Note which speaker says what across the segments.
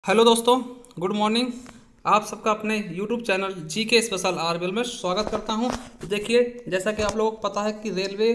Speaker 1: Hello दोस्तों, good morning. आप सबका अपने यूट्यूब चैनल जी के स्पेशल आरबीएल में स्वागत करता हूं। तो देखिए, जैसा कि आप लोगों को पता है कि रेलवे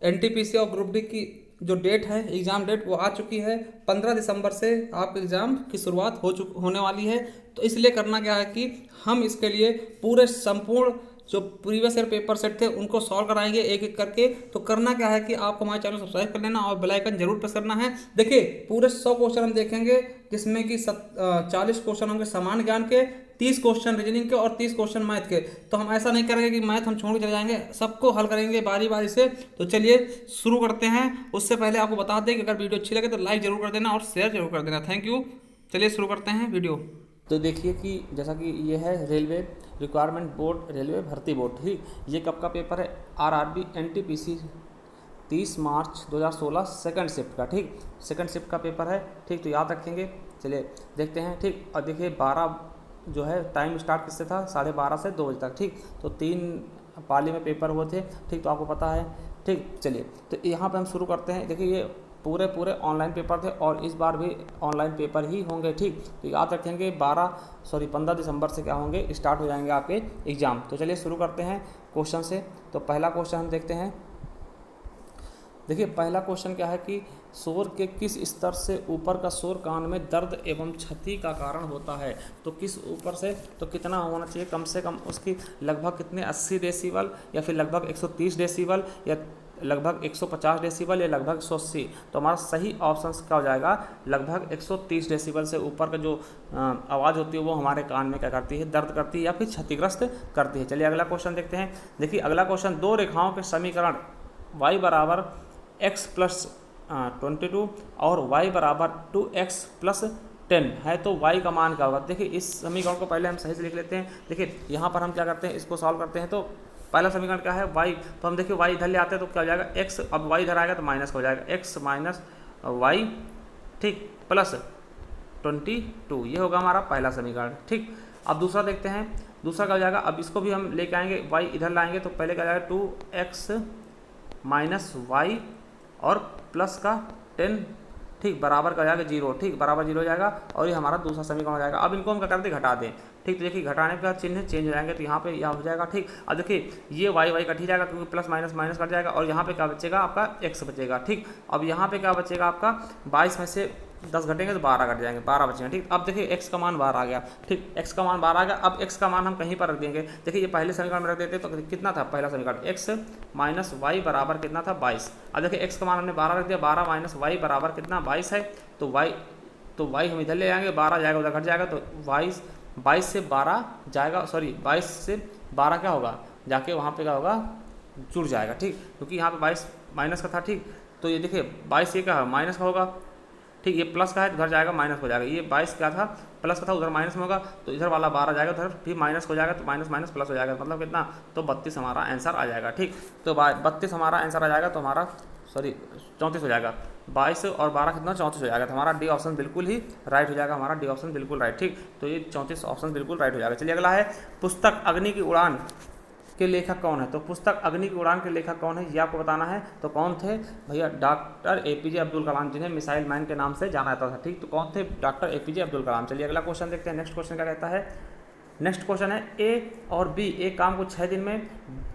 Speaker 1: एनटीपीसी और ग्रुप डी की जो डेट है, एग्ज़ाम डेट वो आ चुकी है। 15 दिसंबर से आपके एग्ज़ाम की शुरुआत होने वाली है। तो इसलिए करना क्या है कि हम इसके लिए पूरे संपूर्ण जो प्रीवियस ईयर पेपर सेट थे उनको सॉल्व कराएंगे एक एक करके। तो करना क्या है कि आपको हमारे चैनल सब्सक्राइब कर लेना और बेल आइकन जरूर प्रेस करना है। देखिए, पूरे 100 क्वेश्चन हम देखेंगे, जिसमें कि 40 क्वेश्चन होंगे सामान्य ज्ञान के, 30 क्वेश्चन रीजनिंग के और 30 क्वेश्चन मैथ के। तो हम ऐसा नहीं करेंगे कि मैथ हम छोड़ के चले जाएंगे, सबको हल करेंगे बारी बारी से। तो चलिए शुरू करते हैं। उससे पहले आपको बता दें कि अगर वीडियो अच्छी लगे तो लाइक जरूर कर देना और शेयर जरूर कर देना। Thank you. चलिए शुरू करते हैं वीडियो। तो देखिए कि जैसा कि ये है रेलवे रिक्वायरमेंट बोर्ड, रेलवे भर्ती बोर्ड। ठीक, ये कब का पेपर है? आरआरबी एनटीपीसी 30 मार्च 2016 सेकंड शिफ्ट का। ठीक, सेकंड शिफ्ट का पेपर है। ठीक, तो याद रखेंगे। चलिए देखते हैं। ठीक, और देखिए 12 जो है टाइम स्टार्ट किससे था? 12:30 से 2 बजे तक। ठीक, तो 3 पाली में पेपर हुए थे। ठीक, तो आपको पता है। ठीक, चलिए तो यहाँ पे हम शुरू करते हैं। देखिए ये पूरे पूरे ऑनलाइन पेपर थे और इस बार भी ऑनलाइन पेपर ही होंगे। ठीक, तो याद रखेंगे 15 दिसंबर से क्या होंगे, स्टार्ट हो जाएंगे आपके एग्ज़ाम। तो चलिए शुरू करते हैं क्वेश्चन से। तो पहला क्वेश्चन हम देखते हैं। देखिए पहला क्वेश्चन क्या है कि शोर के किस स्तर से ऊपर का शोर कान में दर्द एवं क्षति का कारण होता है? तो किस ऊपर से, तो कितना होना चाहिए कम से कम उसकी? लगभग कितने, 80 डेसिबल या फिर लगभग 130 डेसिबल या लगभग 150 डेसिबल या लगभग 180? तो हमारा सही ऑप्शन क्या हो जाएगा? लगभग 130 डेसिबल से ऊपर का जो आवाज़ होती है वो हमारे कान में क्या करती है? दर्द करती है या फिर क्षतिग्रस्त करती है। चलिए अगला क्वेश्चन देखते हैं। देखिए अगला क्वेश्चन, दो रेखाओं के समीकरण y बराबर x प्लस 22 और y बराबर 2x प्लस 10 है, तो y का मान क्या होगा? देखिए इस समीकरण को पहले हम सही से लिख लेते हैं। देखिए यहाँ पर हम क्या करते हैं, इसको सॉल्व करते हैं। तो पहला समीकरण क्या है? y, तो हम देखिए y इधर ले आते हैं तो क्या हो जाएगा? x, अब y इधर आएगा तो माइनस हो जाएगा, x माइनस y, ठीक, प्लस 22। ये होगा हमारा पहला समीकरण। ठीक, अब दूसरा देखते हैं। दूसरा क्या हो जाएगा? अब इसको भी हम लेके आएंगे, y इधर लाएंगे तो पहले क्या हो जाएगा? 2x माइनस वाई और प्लस का 10, ठीक, बराबर का हो जाएगा 0। ठीक, बराबर 0 हो जाएगा और ये हमारा दूसरा समीकरण हो जाएगा। अब इनको हम क्या करते हैं? घटा दें। ठीक, तो देखिए घटाने का चिन्ह चेंज हो जाएंगे तो यहाँ पे यह हो जाएगा। ठीक, अब देखिए ये वाई वाई कट ही जाएगा क्योंकि प्लस माइनस माइनस कट जाएगा और यहाँ पे क्या बचेगा? आपका x बचेगा। ठीक, अब यहाँ पे क्या बचेगा आपका? 22 में से 10 घटेंगे तो 12 कट जाएंगे, 12 बचेंगे। ठीक, अब देखिए x का मान 12 आ गया। ठीक, x का मान 12 आ गया। अब x का मान हम कहीं पर रख देंगे। देखिए ये पहले समीकरण में रख देते तो कितना था पहला समीकरण? x माइनस वाई बराबर कितना था? 22। अब देखिए x का मान हमने 12 रख दिया, 12 माइनस वाई बराबर कितना? 22 है। तो y हम इधर ले आएंगे, 12 जाएगा उधर घट जाएगा तो 22 से 12 जाएगा, सॉरी 22 से 12 क्या होगा? जाके वहाँ पे क्या होगा? जुड़ जाएगा। ठीक, क्योंकि यहाँ पे 22 माइनस का था। ठीक, तो ये देखिए 22 ये क्या है? माइनस का होगा। ठीक, ये प्लस का है तो उधर जाएगा माइनस हो जाएगा। ये 22 क्या था? प्लस का था, उधर माइनस में होगा तो इधर वाला 12 जाएगा, उधर भी माइनस हो जाएगा तो माइनस माइनस प्लस हो जाएगा, मतलब कितना? तो 32 हमारा आंसर आ जाएगा। ठीक, तो 32 हमारा आंसर आ जाएगा। तो हमारा 34 हो जाएगा। 22 और 12 कितना? 34 हो जाएगा। तो हमारा डी ऑप्शन बिल्कुल ही राइट हो जाएगा। हमारा डी ऑप्शन बिल्कुल राइट। ठीक, तो ये 34 ऑप्शन बिल्कुल राइट हो जाएगा। चलिए अगला है, पुस्तक अग्नि की उड़ान के लेखक कौन है? तो पुस्तक अग्नि की उड़ान के लेखक कौन है ये आपको बताना है। तो कौन थे भैया? डॉक्टर एपीजे अब्दुल कलाम, जिन्हें मिसाइल मैन के नाम से जाना जाता था। ठीक, तो कौन थे? Doctor APJ Abdul Kalam. चलिए अगला क्वेश्चन देखते हैं। नेक्स्ट क्वेश्चन क्या कहता है? नेक्स्ट क्वेश्चन है, ए और बी एक काम को 6 दिन में,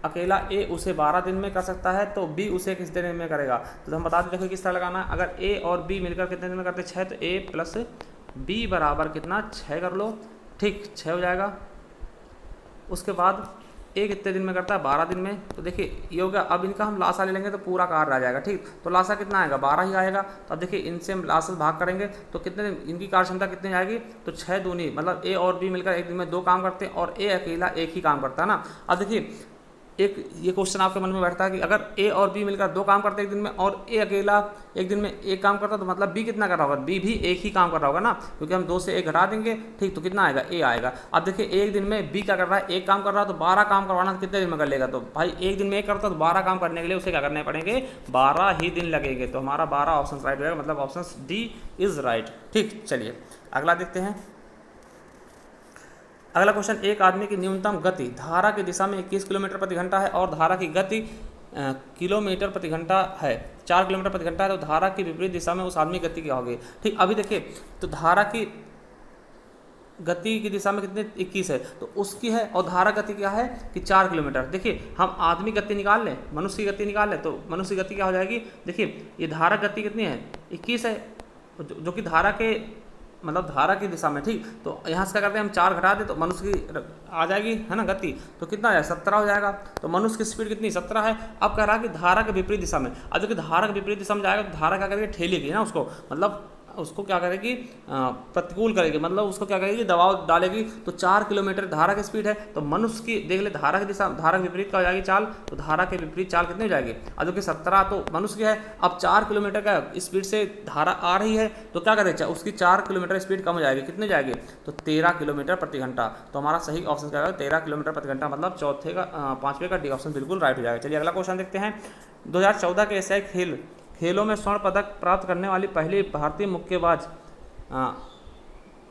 Speaker 1: अकेला ए उसे 12 दिन में कर सकता है, तो बी उसे किस दिन में करेगा? तो हम बता दें, देखो किस तरह लगाना है। अगर ए और बी मिलकर कितने दिन में करते? 6, तो ए प्लस बी बराबर कितना? 6 कर लो। ठीक, 6 हो जाएगा। उसके बाद ए कितने दिन में करता है? 12 दिन में। तो देखिए ये हो गया। अब इनका हम लासा ले लेंगे तो पूरा कार्य आ जाएगा। ठीक, तो लासा कितना आएगा? 12 ही आएगा। तो अब देखिए इनसे हम लासा भाग करेंगे तो कितने दिन, इनकी कार्य क्षमता कितनी आएगी? तो 6 दूनी, मतलब ए और बी मिलकर एक दिन में 2 काम करते हैं और ए अकेला एक ही काम करता है ना। अब देखिए एक ये क्वेश्चन आपके मन में बैठता है कि अगर ए और बी मिलकर 2 काम करते हैं एक दिन में और ए अकेला एक दिन में एक काम करता, तो मतलब बी कितना कर रहा होगा? बी भी एक ही काम कर रहा होगा ना, क्योंकि हम 2 से 1 घटा देंगे। ठीक, तो कितना आएगा? ए आएगा। अब देखिए एक दिन में बी क्या कर रहा है? एक काम कर रहा है, तो 12 काम करवाना कितने दिन में कर लेगा? तो भाई एक दिन में एक करता तो 12 काम करने के लिए उसे क्या करने पड़ेंगे? 12 ही दिन लगेंगे। तो हमारा 12 ऑप्शन राइट होगा, मतलब ऑप्शन डी इज राइट। ठीक, चलिए अगला देखते हैं। अगला क्वेश्चन, एक आदमी की न्यूनतम गति धारा की दिशा में 21 किलोमीटर प्रति घंटा है और धारा की गति किलोमीटर प्रति घंटा है, 4 किलोमीटर प्रति घंटा है, तो धारा की विपरीत दिशा में उस आदमी की गति क्या होगी? ठीक, अभी देखिए तो धारा की गति की दिशा में कितने 21 है, तो उसकी है। और धारा गति क्या है कि 4 किलोमीटर। देखिए हम आदमी गति निकाल लें, मनुष्य की गति निकाल लें, तो मनुष्य की गति क्या हो जाएगी, देखिए ये धारा गति कितनी है 21 है, जो कि धारा के मतलब धारा की दिशा में, ठीक। तो यहाँ से क्या करते हैं हम 4 घटा दें तो मनुष्य की आ जाएगी, है ना, गति, तो कितना है 17 हो जाएगा। तो मनुष्य की स्पीड कितनी 17 है। अब कह रहा है कि धारा के विपरीत दिशा में, अब देखिए धारा के विपरीत दिशा में जाएगा तो धारा क्या करेगी, ठेलेगी ना उसको, मतलब उसको क्या करेगी, प्रतिकूल करेगी, मतलब उसको क्या करेगी, दबाव डालेगी। तो 4 किलोमीटर धारा की स्पीड है, तो मनुष्य की देख ले धारा की दिशा, धारा के विपरीत क्या हो जाएगी चाल, तो धारा के विपरीत चाल कितनी हो जाएगी, अब जो कि 17 तो मनुष्य की है। अब 4 किलोमीटर का स्पीड से धारा आ रही है तो क्या करें, उसकी 4 किलोमीटर स्पीड कम हो जाएगी, कितनी जाएगी, तो 13 किलोमीटर प्रति घंटा। तो हमारा सही ऑप्शन क्या है 13 किलोमीटर प्रति घंटा, मतलब चौथे का 5वें का डी ऑप्शन बिल्कुल राइट हो जाएगा। चलिए अगला क्वेश्चन देखते हैं। 2014 के एशियाई खेलों में स्वर्ण पदक प्राप्त करने वाली पहली भारतीय मुक्केबाज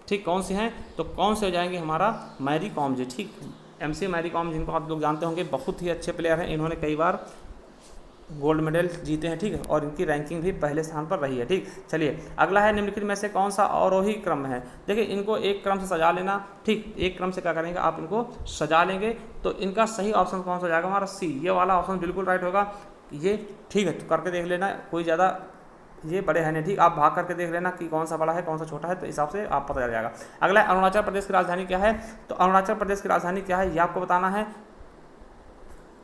Speaker 1: ठीक कौन सी हैं, तो कौन से हो जाएंगे हमारा मैरी कॉम जी, ठीक। MC मैरी कॉम जिनको आप लोग जानते होंगे, बहुत ही अच्छे प्लेयर हैं, इन्होंने कई बार गोल्ड मेडल जीते हैं, ठीक है, और इनकी रैंकिंग भी पहले स्थान पर रही है, ठीक। चलिए अगला है, निम्नलिखित में से कौन सा अवरोही क्रम है। देखिए इनको एक क्रम से सजा लेना, ठीक, एक क्रम से क्या करेंगे आप इनको सजा लेंगे, तो इनका सही ऑप्शन कौन सा हो जाएगा हमारा C, ये वाला ऑप्शन बिल्कुल राइट होगा ये, ठीक है। तो करके देख लेना, कोई ज़्यादा ये बड़े हैं नहीं, ठीक, आप भाग करके देख लेना कि कौन सा बड़ा है कौन सा छोटा है, तो इस हिसाब से आप पता चल जाएगा। अगला अरुणाचल प्रदेश की राजधानी क्या है, तो अरुणाचल प्रदेश की राजधानी क्या है ये आपको बताना है,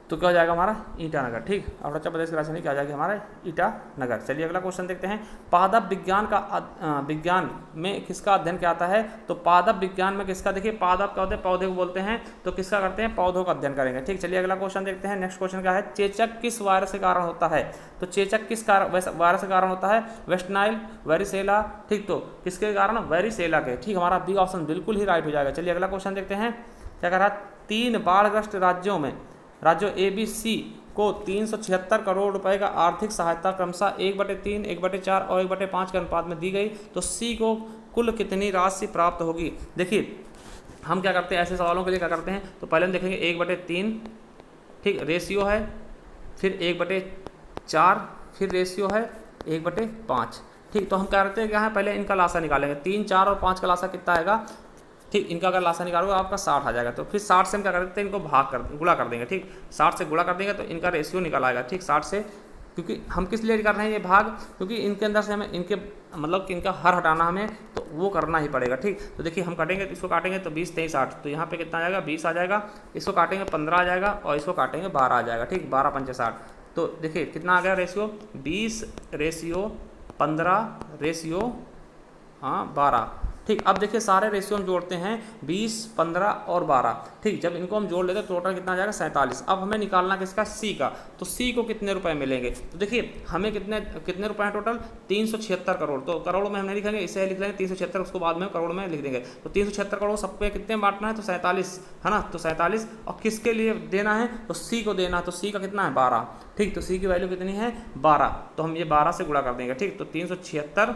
Speaker 1: तो क्या हो जाएगा हमारा ईटानगर, ठीक। अरुणाचल प्रदेश की राजधानी क्या हो जाएगी हमारा ईटानगर। चलिए अगला क्वेश्चन देखते हैं। पादप विज्ञान में किसका अध्ययन क्या आता है, तो पादप विज्ञान में किसका, देखिए पादप क्या होते हैं, पौधे को बोलते हैं, तो किसका करते हैं, पौधों का अध्ययन करेंगे, ठीक। चलिए अगला क्वेश्चन देखते हैं। नेक्स्ट क्वेश्चन क्या है, चेचक किस वायरस के कारण होता है, तो चेचक किस वायरस के कारण होता है, वेस्ट नाइल, वेरिसेला, ठीक, तो किसके कारण, वेरिसेला के, ठीक। हमारा बी ऑप्शन बिल्कुल ही राइट हो जाएगा। चलिए अगला क्वेश्चन देखते हैं। क्या कह रहा है, 3 बाढ़ग्रस्त राज्यों ABC को 376 करोड़ रुपए का आर्थिक सहायता क्रमशः 1/3, 1/4 और 1/5 के अनुपात में दी गई, तो C को कुल कितनी राशि प्राप्त होगी। देखिए हम क्या करते हैं ऐसे सवालों के लिए क्या करते हैं, तो पहले हम देखेंगे 1/3, ठीक, रेशियो है, फिर 1/4, फिर रेशियो है 1/5, ठीक। तो हम क्या करते हैं क्या है, पहले इनका लासा निकालेंगे, 3, 4 और 5 का लासा कितना आएगा, ठीक। इनका अगर लासा निकालोगे आपका 60 आ जाएगा, तो फिर 60 से हम क्या कर देते हैं, इनको गुणा कर देंगे, ठीक। 60 से गुणा कर देंगे तो इनका रेशियो निकल आएगा, ठीक, 60 से, क्योंकि हम किस लिए कर रहे हैं ये भाग, क्योंकि इनके अंदर से हमें इनके मतलब कि इनका हर हटाना हमें, तो वो करना ही पड़ेगा, ठीक। तो देखिए हम काटेंगे, तो इसको काटेंगे तो 20, 23, 8, तो यहाँ पे कितना आ जाएगा 20 आ जाएगा, इसको काटेंगे 15 आ जाएगा, और इसको काटेंगे 12 आ जाएगा, ठीक, 12 पंचे 60, तो देखिए कितना आ गया रेशियो, 20 रेशियो 15 रेशियो 12, ठीक। अब देखिए सारे रेशियो हम जोड़ते हैं 20, 15 और 12, ठीक। जब इनको हम जोड़ लेते हैं टोटल कितना आ जाएगा 47। अब हमें निकालना किसका, C का, तो C को कितने रुपए मिलेंगे, तो देखिए हमें कितने रुपए हैं टोटल 376 करोड़, तो करोड़ में हम नहीं लिखेंगे, इसे लिख लेंगे 376, उसको बाद में करोड़ में लिख देंगे, तो 376 करोड़ सबको कितने बांटना है, तो 47, है ना, तो 47, और किसके लिए देना है, तो C को देना, तो C का कितना है 12, ठीक। तो C की वैल्यू कितनी है 12, तो हम ये 12 से गुणा कर देंगे, ठीक। तो 376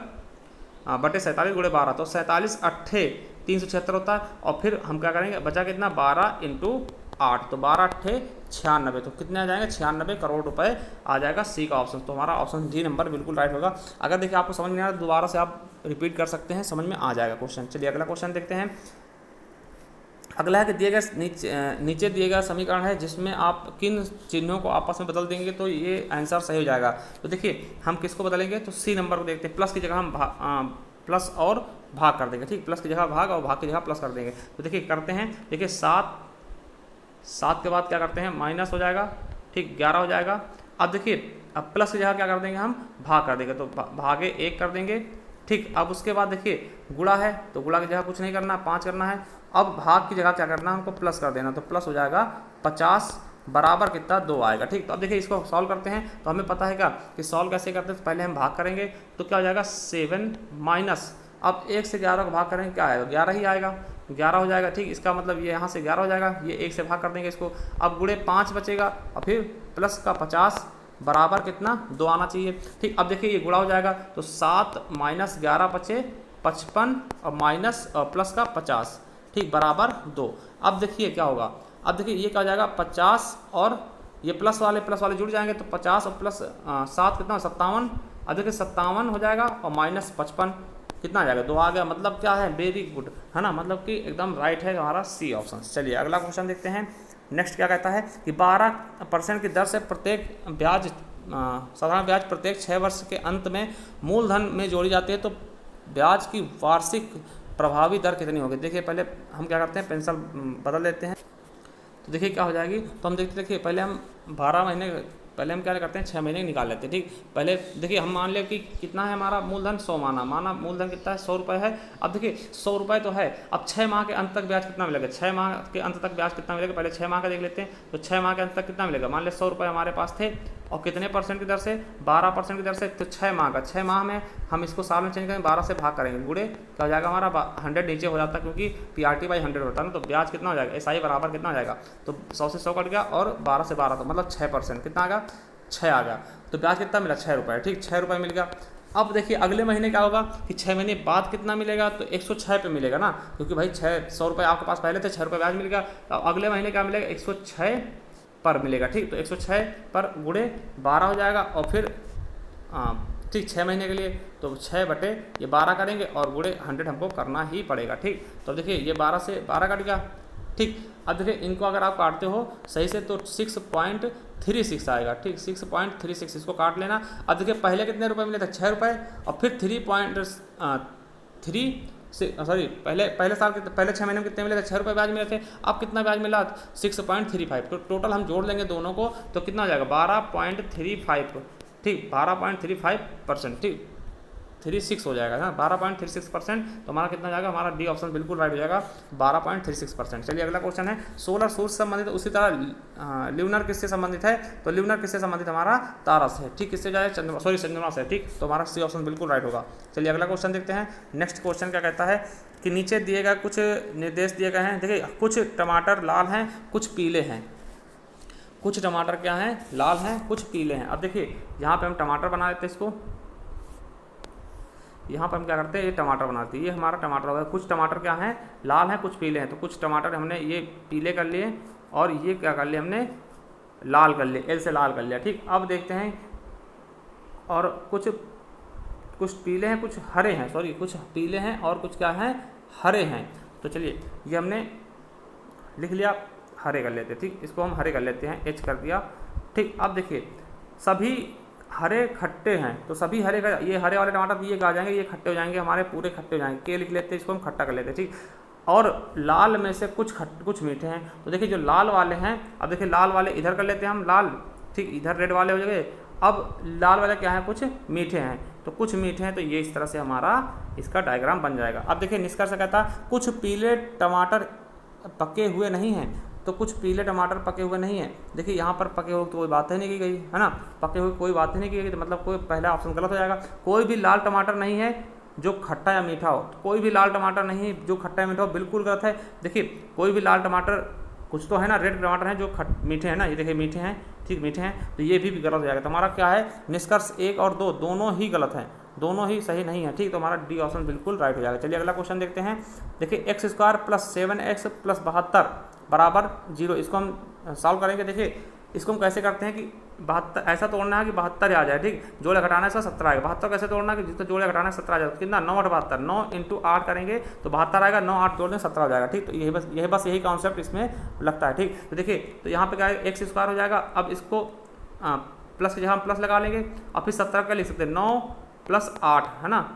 Speaker 1: बटे 47 गुणे 12, तो 47 अट्ठे 376 होता है, और फिर हम क्या करेंगे, बचा कितना 12 × 8, तो 12 अट्ठे 96, तो कितने आ जाएंगे 96 करोड़ रुपए आ जाएगा C का ऑप्शन। तो हमारा ऑप्शन D नंबर बिल्कुल राइट होगा। अगर देखिए आपको समझ नहीं आ रहा दोबारा से आप रिपीट कर सकते हैं, समझ में आ जाएगा क्वेश्चन। चलिए अगला क्वेश्चन देखते हैं। अगला है कि दिए गए नीचे दिए गया समीकरण है जिसमें आप किन चिन्हों को आपस में बदल देंगे तो ये आंसर सही हो जाएगा। तो देखिए हम किसको बदलेंगे, तो C नंबर को देखते हैं, प्लस की जगह हम प्लस और भाग कर देंगे, ठीक, प्लस की जगह भाग और भाग की जगह प्लस कर देंगे। तो देखिए करते हैं, देखिए 7 के बाद क्या करते हैं माइनस हो जाएगा, ठीक, 11 हो जाएगा। अब देखिए अब प्लस की जगह क्या कर देंगे हम भाग कर देंगे, तो भागे 1 कर देंगे, ठीक। अब उसके बाद देखिए गुणा है, तो गुणा की जगह कुछ नहीं करना, 5 करना है। अब भाग की जगह क्या करना है हमको प्लस कर देना, तो प्लस हो जाएगा 50 बराबर कितना 2 आएगा, ठीक। तो अब देखिए इसको सॉल्व करते हैं, तो हमें पता है क्या कि सॉल्व कैसे करते हैं, तो पहले हम भाग करेंगे तो क्या हो जाएगा 7 माइनस, अब 1 से 11 को भाग करेंगे क्या आएगा 11 ही आएगा, 11 हो जाएगा, ठीक। इसका मतलब ये यहाँ से 11 हो जाएगा, ये 1 से भाग कर देंगे इसको, अब गुणे 5 बचेगा, और फिर प्लस का 50 बराबर कितना 2 आना चाहिए, ठीक। अब देखिए ये गुणा हो जाएगा, तो 7 माइनस 11 बचे 55 और माइनस प्लस का 50, ठीक, बराबर 2। अब देखिए क्या होगा, अब देखिए ये क्या हो जाएगा 50 और ये प्लस वाले जुड़ जाएंगे, तो 50 और प्लस 7 कितना 57, अब देखिए 57 हो जाएगा और माइनस 55, कितना आ जाएगा 2 आ गया, मतलब क्या है वेरी गुड, है ना, मतलब कि एकदम राइट है हमारा सी ऑप्शन। चलिए अगला क्वेश्चन देखते हैं। नेक्स्ट क्या कहता है कि 12% की दर से प्रत्येक ब्याज साधारण ब्याज प्रत्येक 6 वर्ष के अंत में मूलधन में जोड़ी जाती है, तो ब्याज की वार्षिक प्रभावी दर कितनी होगी। देखिए पहले हम क्या करते हैं, पेंसिल बदल लेते हैं, तो देखिए क्या हो जाएगी। तो हम देखते देखिए पहले हम 12 महीने, पहले हम क्या करते हैं 6 महीने निकाल लेते हैं, ठीक। पहले देखिए हम मान लिया कि कितना है हमारा मूलधन 100 माना मूलधन कितना है 100 रुपये है। अब देखिए 100 रुपये तो है, अब 6 माह के अंत तक ब्याज कितना मिलेगा, 6 माह के अंत तक ब्याज कितना मिलेगा, पहले 6 माह का देख लेते हैं। तो 6 माह के अंत तक कितना मिलेगा, मान लिया 100 रुपये हमारे पास थे और कितने % की दर से, 12% की दर से। तो 6 माह का, 6 माह में हम इसको साल में चेंज करेंगे, 12 से भाग करेंगे, गुणे क्या हो जाएगा हमारा 100 नीचे हो जाता है, क्योंकि PRT/100 होता है ना। तो ब्याज कितना हो जाएगा, SI बराबर कितना हो जाएगा, तो 100 से 100 कट गया और 12 से 12, तो मतलब 6% कितना आ गया, 6 आ गया। तो ब्याज कितना मिला 6 रुपये, ठीक, 6 रुपये मिल गया। अब देखिए अगले महीने क्या होगा कि 6 महीने बाद कितना मिलेगा, तो 106 पे मिलेगा ना, क्योंकि भाई 100 रुपये आपके पास पहले थे, 6 रुपये ब्याज मिल गया। तो अगले महीने क्या मिलेगा, 106 पर मिलेगा, ठीक। तो 106 पर गुणे 12 हो जाएगा और फिर ठीक 6 महीने के लिए, तो 6 बटे ये 12 करेंगे और गुणे 100 हमको करना ही पड़ेगा, ठीक। तो देखिए ये 12 से 12 कट गया, ठीक। अब देखिए इनको अगर आप काटते हो सही से तो 6.36 आएगा, ठीक, 6.36 इसको काट लेना। अब देखिए पहले कितने रुपए मिले थे, 6 रुपये, और फिर 3.3 से सॉरी पहले साल के पहले 6 महीने में कितने मिले थे, 6 रुपये ब्याज मिले थे। अब कितना ब्याज मिला 6.35, तो टोटल हम जोड़ लेंगे दोनों को तो कितना हो जाएगा 12.35, ठीक, 12.35%, ठीक, 36 हो जाएगा ना, 12.36%। तो हमारा कितना जाएगा, हमारा डी ऑप्शन बिल्कुल राइट हो जाएगा, 12.36%। चलिए अगला क्वेश्चन है, सोलर सोर्स से संबंधित, उसी तरह ल्यूनर किससे संबंधित है, तो ल्यूनर किससे संबंधित हमारा तारा से, ठीक, किससे जाए चंद्रमा से, ठीक। तो हमारा सी ऑप्शन बिल्कुल राइट होगा। चलिए अगला क्वेश्चन देखते हैं। नेक्स्ट क्वेश्चन क्या कहता है कि नीचे दिए गए कुछ निर्देश दिए गए हैं। देखिए कुछ टमाटर लाल हैं कुछ पीले हैं, कुछ टमाटर क्या हैं, लाल हैं कुछ पीले हैं। अब देखिए यहाँ पे हम टमाटर बना लेते हैं, इसको यहाँ पर हम क्या करते हैं, ये टमाटर बनाते हैं, ये हमारा टमाटर होगा। कुछ टमाटर क्या हैं, लाल हैं कुछ पीले हैं, तो कुछ टमाटर हमने ये पीले कर लिए और ये क्या कर लिया हमने लाल कर लिए, एल से लाल कर लिया, ठीक। अब देखते हैं, और कुछ पीले हैं कुछ हरे हैं, सॉरी कुछ पीले हैं और कुछ क्या हैं हरे हैं। तो चलिए ये हमने लिख लिया, हरे कर लेते, ठीक, इसको हम हरे कर लेते हैं, एच कर दिया, ठीक। अब देखिए सभी हरे खट्टे हैं, तो सभी हरे का, ये हरे वाले टमाटर ये आ जाएंगे, ये खट्टे हो जाएंगे, हमारे पूरे खट्टे हो जाएंगे, के लिख लेते हैं, इसको हम खट्टा कर लेते हैं, ठीक। और लाल में से कुछ मीठे हैं, तो देखिए जो लाल वाले हैं, अब देखिए लाल वाले इधर कर लेते हैं हम लाल, ठीक, इधर रेड वाले हो जाएंगे। अब लाल वाले क्या है, कुछ मीठे हैं, तो कुछ मीठे हैं, तो ये इस तरह से हमारा इसका डायग्राम बन जाएगा। अब देखिए निष्कर्ष कहता कुछ पीले टमाटर पके हुए नहीं हैं, तो कुछ पीले टमाटर पके हुए नहीं हैं। देखिए यहाँ पर पके हुए तो कोई बात ही नहीं की गई है ना, पके हुए कोई बात ही नहीं की गई, तो मतलब कोई पहला ऑप्शन गलत हो जाएगा। कोई भी लाल टमाटर नहीं है जो खट्टा या मीठा हो, कोई भी लाल टमाटर नहीं है जो खट्टा या मीठा हो, बिल्कुल गलत है। देखिए कोई भी लाल टमाटर, कुछ तो है ना रेड टमाटर हैं जो मीठे हैं ना, ये देखिए मीठे हैं, ठीक, मीठे हैं, तो ये भी गलत हो जाएगा। तो हमारा क्या है निष्कर्ष 1 और 2 दोनों ही गलत हैं, दोनों ही सही नहीं है, ठीक। तो हमारा डी ऑप्शन बिल्कुल राइट हो जाएगा। चलिए अगला क्वेश्चन देखते हैं। देखिए x² + 7x + 72 बराबर 0, इसको हम सॉल्व करेंगे। देखिए इसको हम कैसे करते हैं कि 72 ऐसा तोड़ना है कि 72 आ जाए, ठीक, जोड़े घटाना है इसका 17 आएगा। 72 कैसे तोड़ना है कि जितना जोड़े घटाना है 17 आ जाए, कितना 9 × 72, 9 × 8 करेंगे तो 72 आएगा, 9 8 जोड़ दें 17 हो जाएगा, ठीक। तो यही कॉन्सेप्ट इसमें लगता है, ठीक। तो देखिए तो यहाँ पे क्या है x² हो जाएगा। अब इसको प्लस के जहाँ हम प्लस लगा लेंगे और फिर 17 का लिख सकते हैं 9 + 8 है ना,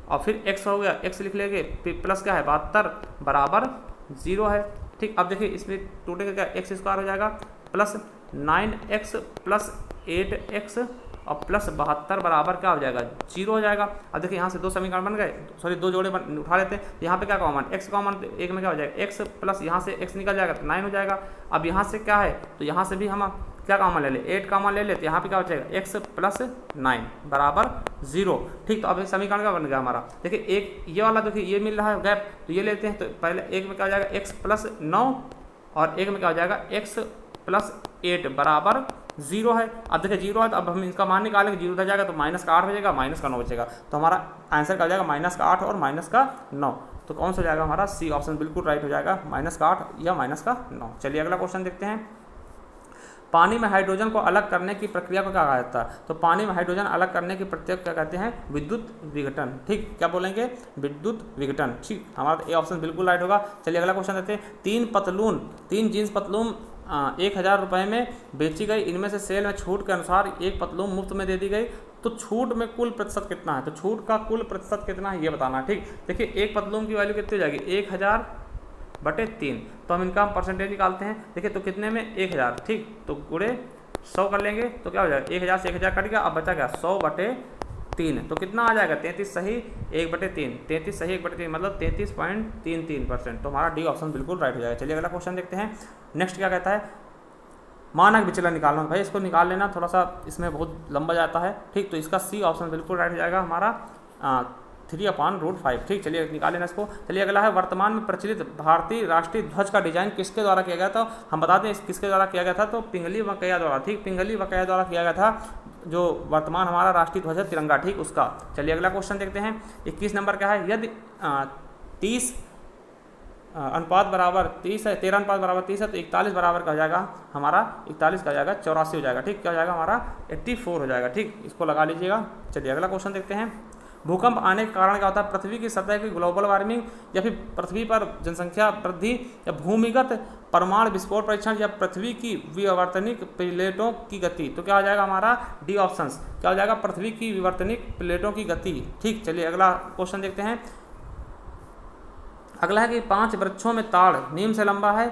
Speaker 1: और फिर x हो गया, x लिख लेंगे, फिर प्लस क्या है 72 बराबर 0 है, ठीक। अब देखिए इसमें टोटल क्या x² हो जाएगा प्लस 9x + 8x और प्लस 72 बराबर क्या हो जाएगा 0 हो जाएगा। अब देखिए यहाँ से 2 समीकरण बन गए, सॉरी 2 जोड़े उठा लेते हैं। यहाँ पे क्या कॉमन, x कॉमन, एक में क्या हो जाएगा x प्लस यहाँ से x निकल जाएगा तो 9 हो जाएगा। अब यहाँ से क्या है तो यहाँ से भी हम क्या कॉमन ले ले 8 कॉमन ले लेते, यहाँ पे क्या हो जाएगा x + 9 बराबर 0, ठीक। तो अब एक समीकरण क्या बन गया हमारा, देखिए एक ये वाला देखिए ये मिल रहा है गैप, तो ये लेते हैं। तो पहले एक में क्या हो जाएगा x + 9 और एक में क्या हो जाएगा x + 8 बराबर 0 है। अब देखिए 0 है तो अब हम इसका मान निकालेंगे, 0 उधर जाएगा तो -8 बचेगा, -9 बचेगा, तो हमारा आंसर क्या हो जाएगा -8 और -9। तो कौन सा हो जाएगा हमारा सी ऑप्शन बिल्कुल राइट हो जाएगा, -8 या -9। चलिए अगला क्वेश्चन देखते हैं। पानी में हाइड्रोजन को अलग करने की प्रक्रिया को क्या कहा जाता है? तो पानी में हाइड्रोजन अलग करने की प्रक्रिया को क्या कहते हैं? विद्युत विघटन। ठीक, क्या बोलेंगे? विद्युत विघटन। ठीक, हमारा ए ऑप्शन बिल्कुल राइट होगा। चलिए अगला क्वेश्चन देते हैं। तीन जीन्स पतलून 1000 रुपये में बेची गई, इनमें से सेल में छूट के अनुसार एक पतलून मुफ्त में दे दी गई, तो छूट में कुल प्रतिशत कितना है? तो छूट का कुल प्रतिशत कितना है ये बताना है। ठीक, देखिए एक पतलून की वैल्यू कितनी हो जाएगी? 1000/3। तो हम इनका परसेंटेज निकालते हैं। देखिए तो कितने में? 1000। ठीक, तो गुणे 100 कर लेंगे तो क्या हो जाएगा? 1000 से 1000 कट गया, अब बचा क्या? 100/3। तो कितना आ जाएगा? 33 सही 1/3। 33 सही 1/3 मतलब 33.33%। तो हमारा डी ऑप्शन बिल्कुल राइट हो जाएगा। चलिए अगला क्वेश्चन देखते हैं। नेक्स्ट क्या कहता है? मानक विचलन निकालना। भाई इसको निकाल लेना, थोड़ा सा इसमें बहुत लंबा जाता है। ठीक, तो इसका सी ऑप्शन बिल्कुल राइट हो जाएगा हमारा 3/√5। ठीक, चलिए निकाल लेना इसको। चलिए अगला है, वर्तमान में प्रचलित भारतीय राष्ट्रीय ध्वज का डिजाइन किसके द्वारा किया गया था? हम बता दें किसके द्वारा किया गया था, तो पिंगली वकैया द्वारा। ठीक, पिंगली वकैया द्वारा किया गया था। जो वर्तमान हमारा राष्ट्रीय ध्वज है तिरंगा, ठीक, उसका। चलिए अगला क्वेश्चन देखते हैं। 21 नंबर क्या है? यदि 30 अनुपात बराबर 30 है, 13 अनुपात बराबर 30 है, तो 41 बराबर का हो जाएगा हमारा 41 का हो जाएगा 84 हो जाएगा। ठीक, क्या हो जाएगा हमारा 84 हो जाएगा। ठीक, इसको लगा लीजिएगा। चलिए अगला क्वेश्चन देखते हैं। भूकंप आने के कारण क्या होता है? पृथ्वी की सतह की ग्लोबल वार्मिंग, या फिर पृथ्वी पर जनसंख्या वृद्धि, या भूमिगत परमाणु विस्फोट परीक्षण, या पृथ्वी की विवर्तनिक प्लेटों की गति। तो क्या हो जाएगा हमारा? D option. क्या हो जाएगा? पृथ्वी की विवर्तनिक प्लेटों की गति। ठीक, चलिए अगला क्वेश्चन देखते हैं। अगला है कि 5 वृक्षों में ताड़ नीम से लंबा है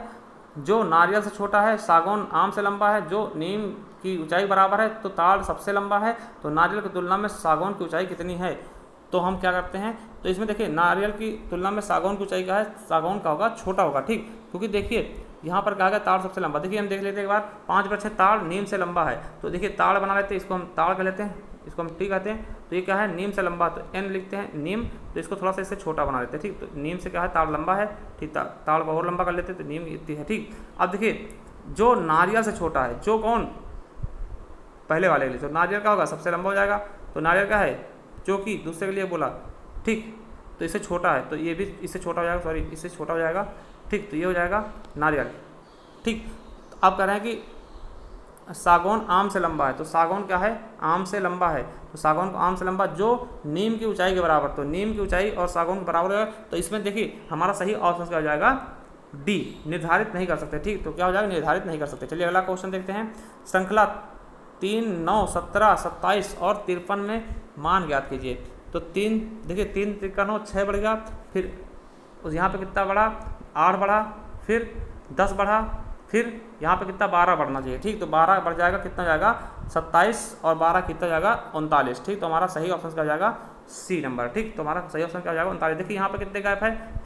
Speaker 1: जो नारियल से छोटा है, सागौन आम से लंबा है जो नीम की ऊंचाई बराबर है, तो ताड़ सबसे लंबा है, तो नारियल की तुलना में सागौन की ऊंचाई कितनी है? तो हम क्या करते हैं, तो इसमें देखिए नारियल की तुलना में सागौन की ऊंचाई क्या है? सागौन का होगा छोटा होगा। ठीक, क्योंकि देखिए यहाँ पर कहा गया ताड़ सबसे लंबा। देखिए हम देख लेते हैं एक बार, 5 वृक्ष ताड़ नीम से लंबा है, तो देखिए ताड़ बना लेते हैं, इसको हम ताड़ कर लेते हैं, इसको हम टी कहते हैं। तो ये क्या है? नीम से लंबा, तो एन लिखते हैं नीम, तो इसको थोड़ा सा इससे छोटा बना लेते हैं। ठीक, तो नीम से क्या है? ताड़ लंबा है। ठीक, ताड़ को और लंबा कर लेते हैं, तो नीम इतनी है। ठीक, अब देखिए जो नारियल से छोटा है, जो कौन? पहले वाले के लिए, तो नारियल का होगा सबसे लंबा हो जाएगा। तो नारियल का है जो कि दूसरे के लिए बोला। ठीक, तो इससे छोटा है, तो ये भी इससे छोटा हो जाएगा, सॉरी इससे छोटा हो जाएगा। ठीक, तो ये हो जाएगा नारियल। ठीक, तो आप कह रहे हैं कि सागौन आम से लंबा है, तो सागौन क्या है? आम से लंबा है, तो सागौन को आम से लंबा जो नीम की ऊंचाई के बराबर, तो नीम की ऊंचाई और सागौन के बराबर है। तो इसमें देखिए हमारा सही ऑप्शन क्या हो जाएगा? डी, निर्धारित नहीं कर सकते। ठीक, तो क्या हो जाएगा? निर्धारित नहीं कर सकते। चलिए अगला क्वेश्चन देखते हैं। श्रृंखला 3, 9, 17, 27 और 53 में मान ज्ञात कीजिए। तो 3 देखिए 3 3 9 6 बढ़ गया, फिर उस यहाँ पे कितना बढ़ा? 8 बढ़ा, फिर 10 बढ़ा, फिर यहाँ पे कितना? 12 बढ़ना चाहिए। ठीक, तो 12 बढ़ जाएगा, कितना जाएगा? 27 और 12 कितना जाएगा? 39। ठीक, तो हमारा सही ऑप्शन क्या जाएगा? C number. ठीक, तो हमारा सही ऑप्शन क्या हो जाएगा? 39। देखिए यहाँ पे कितने का है?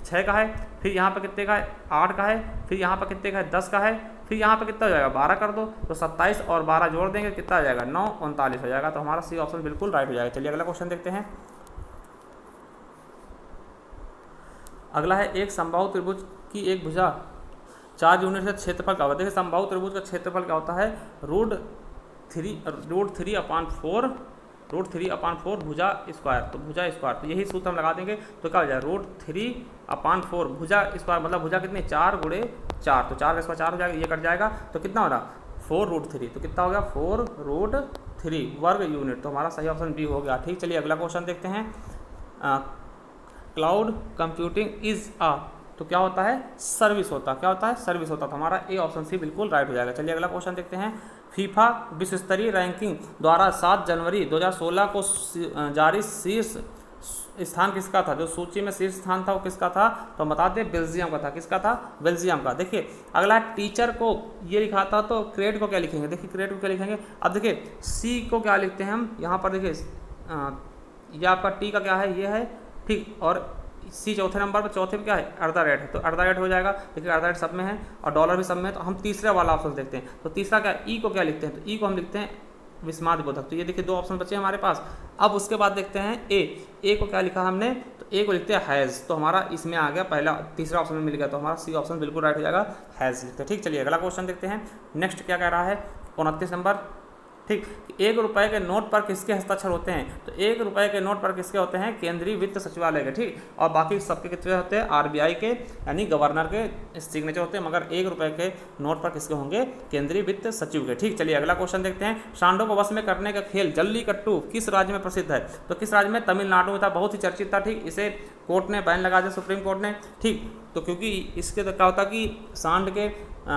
Speaker 1: 6 का है, फिर यहाँ पे कितने का है? 8 का है, फिर यहाँ पे कितने का है? 10 का है, फिर यहाँ पे कितना हो जाएगा? 12 कर दो, तो 27 और 12 जोड़ देंगे, कितना आ जाएगा? 9, 39 हो जाएगा। तो हमारा सी ऑप्शन बिल्कुल राइट हो जाएगा। चलिए अगला क्वेश्चन देखते हैं। अगला है, एक समबाहु त्रिभुज की एक भुजा 4 यूनिट से क्षेत्रफल का होगा। देखिए समबाहु त्रिभुज का क्षेत्रफल क्या होता है? √3/4 भुजा स्क्वायर, तो भुजा स्क्वायर, तो यही सूत्र हम लगा देंगे, तो क्या हो जाएगा? √3/4 भुजा स्क्वायर, मतलब भुजा कितनी? 4 × 4, तो 4 का स्क्वायर 4 हो जाएगा, ये कट जाएगा, तो कितना हो रहा? 4√3, तो कितना हो गया? 4√3 वर्ग यूनिट। तो हमारा सही ऑप्शन बी हो गया। ठीक, चलिए अगला क्वेश्चन देखते हैं। क्लाउड कंप्यूटिंग इज अ, तो क्या होता है? सर्विस होता है। क्या होता है? सर्विस होता है। तो हमारा ए ऑप्शन सी बिल्कुल राइट हो जाएगा। चलिए अगला क्वेश्चन देखते हैं। फीफा विश्व स्तरीय रैंकिंग द्वारा 7 जनवरी 2016 को जारी शीर्ष स्थान किसका था? जो सूची में शीर्ष स्थान था वो किसका था? तो हम बताते हैं बेल्जियम का था। किसका था? बेल्जियम का। देखिए अगला टीचर को ये लिखा था, तो क्रेड को क्या लिखेंगे? देखिए क्रेड को क्या लिखेंगे? अब देखिए सी को क्या लिखते हैं हम यहाँ पर? देखिए ये आपका टी का क्या है? ये है। ठीक, और सी चौथे नंबर पर, चौथे में क्या है? @ है, तो @ हो जाएगा। देखिए @ सब में है और डॉलर भी सब में है, तो हम तीसरा वाला ऑप्शन देखते हैं। तो तीसरा क्या? ई को क्या लिखते हैं? तो ई को हम लिखते हैं विस्माद बोधक। तो ये देखिए 2 ऑप्शन बचे हमारे पास। अब उसके बाद देखते हैं ए को क्या लिखा हमने? तो ए को लिखते हैं हैज़, तो हमारा इसमें आ गया पहला, तीसरा ऑप्शन में मिल गया, तो हमारा सी ऑप्शन बिल्कुल राइट हो जाएगा, हैज़ लिखते हैं। ठीक, चलिए अगला क्वेश्चन देखते हैं। नेक्स्ट क्या कह रहा है? 29 नंबर। ठीक। 1 रुपये के नोट पर किसके हस्ताक्षर होते हैं? तो 1 रुपये के नोट पर किसके होते हैं? केंद्रीय वित्त सचिवालय के, ठीक। और बाकी सबके कितने होते हैं? RBI के यानी गवर्नर के सिग्नेचर होते हैं, मगर 1 रुपये के नोट पर किसके होंगे? केंद्रीय वित्त सचिव के, ठीक। चलिए अगला क्वेश्चन देखते हैं। सांडों को वश में करने का खेल जल्लीकट्टू किस राज्य में प्रसिद्ध है? तो किस राज्य में? तमिलनाडु में था, बहुत ही चर्चित था, ठीक। इसे कोर्ट ने बैन लगा दिया, सुप्रीम कोर्ट ने, ठीक। तो क्योंकि इसके तो क्या होता कि सांड के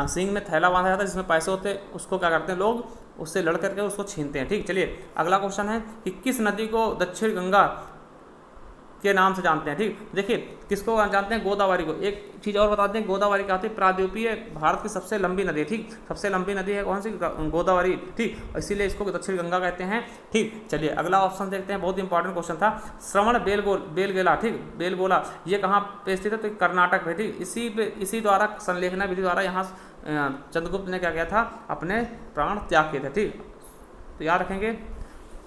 Speaker 1: सींग में थैला बांधा जाता है जिसमें पैसे होते हैं, उसको क्या करते हैं लोग? उससे लड़ करके उसको छीनते हैं, ठीक। चलिए अगला क्वेश्चन है कि किस नदी को दक्षिण गंगा के नाम से जानते हैं, ठीक। देखिए किसको जानते हैं? गोदावरी को। एक चीज़ और बताते हैं, गोदावरी क्या होती है? प्रायद्वीपीय भारत की सबसे लंबी नदी है, ठीक। सबसे लंबी नदी है कौन सी? गोदावरी, ठीक। इसीलिए इसको दक्षिण गंगा कहते हैं, ठीक। चलिए अगला ऑप्शन देखते हैं, बहुत इंपॉर्टेंट क्वेश्चन था। श्रवण बेलगोला, ठीक। बेलगोला ये कहाँ पे स्थित है? तो कर्नाटक में, ठीक। इसी द्वारा संलेखना विधि द्वारा यहाँ चंद्रगुप्त ने क्या किया था? अपने प्राण त्याग किए थे, ठीक। तो याद रखेंगे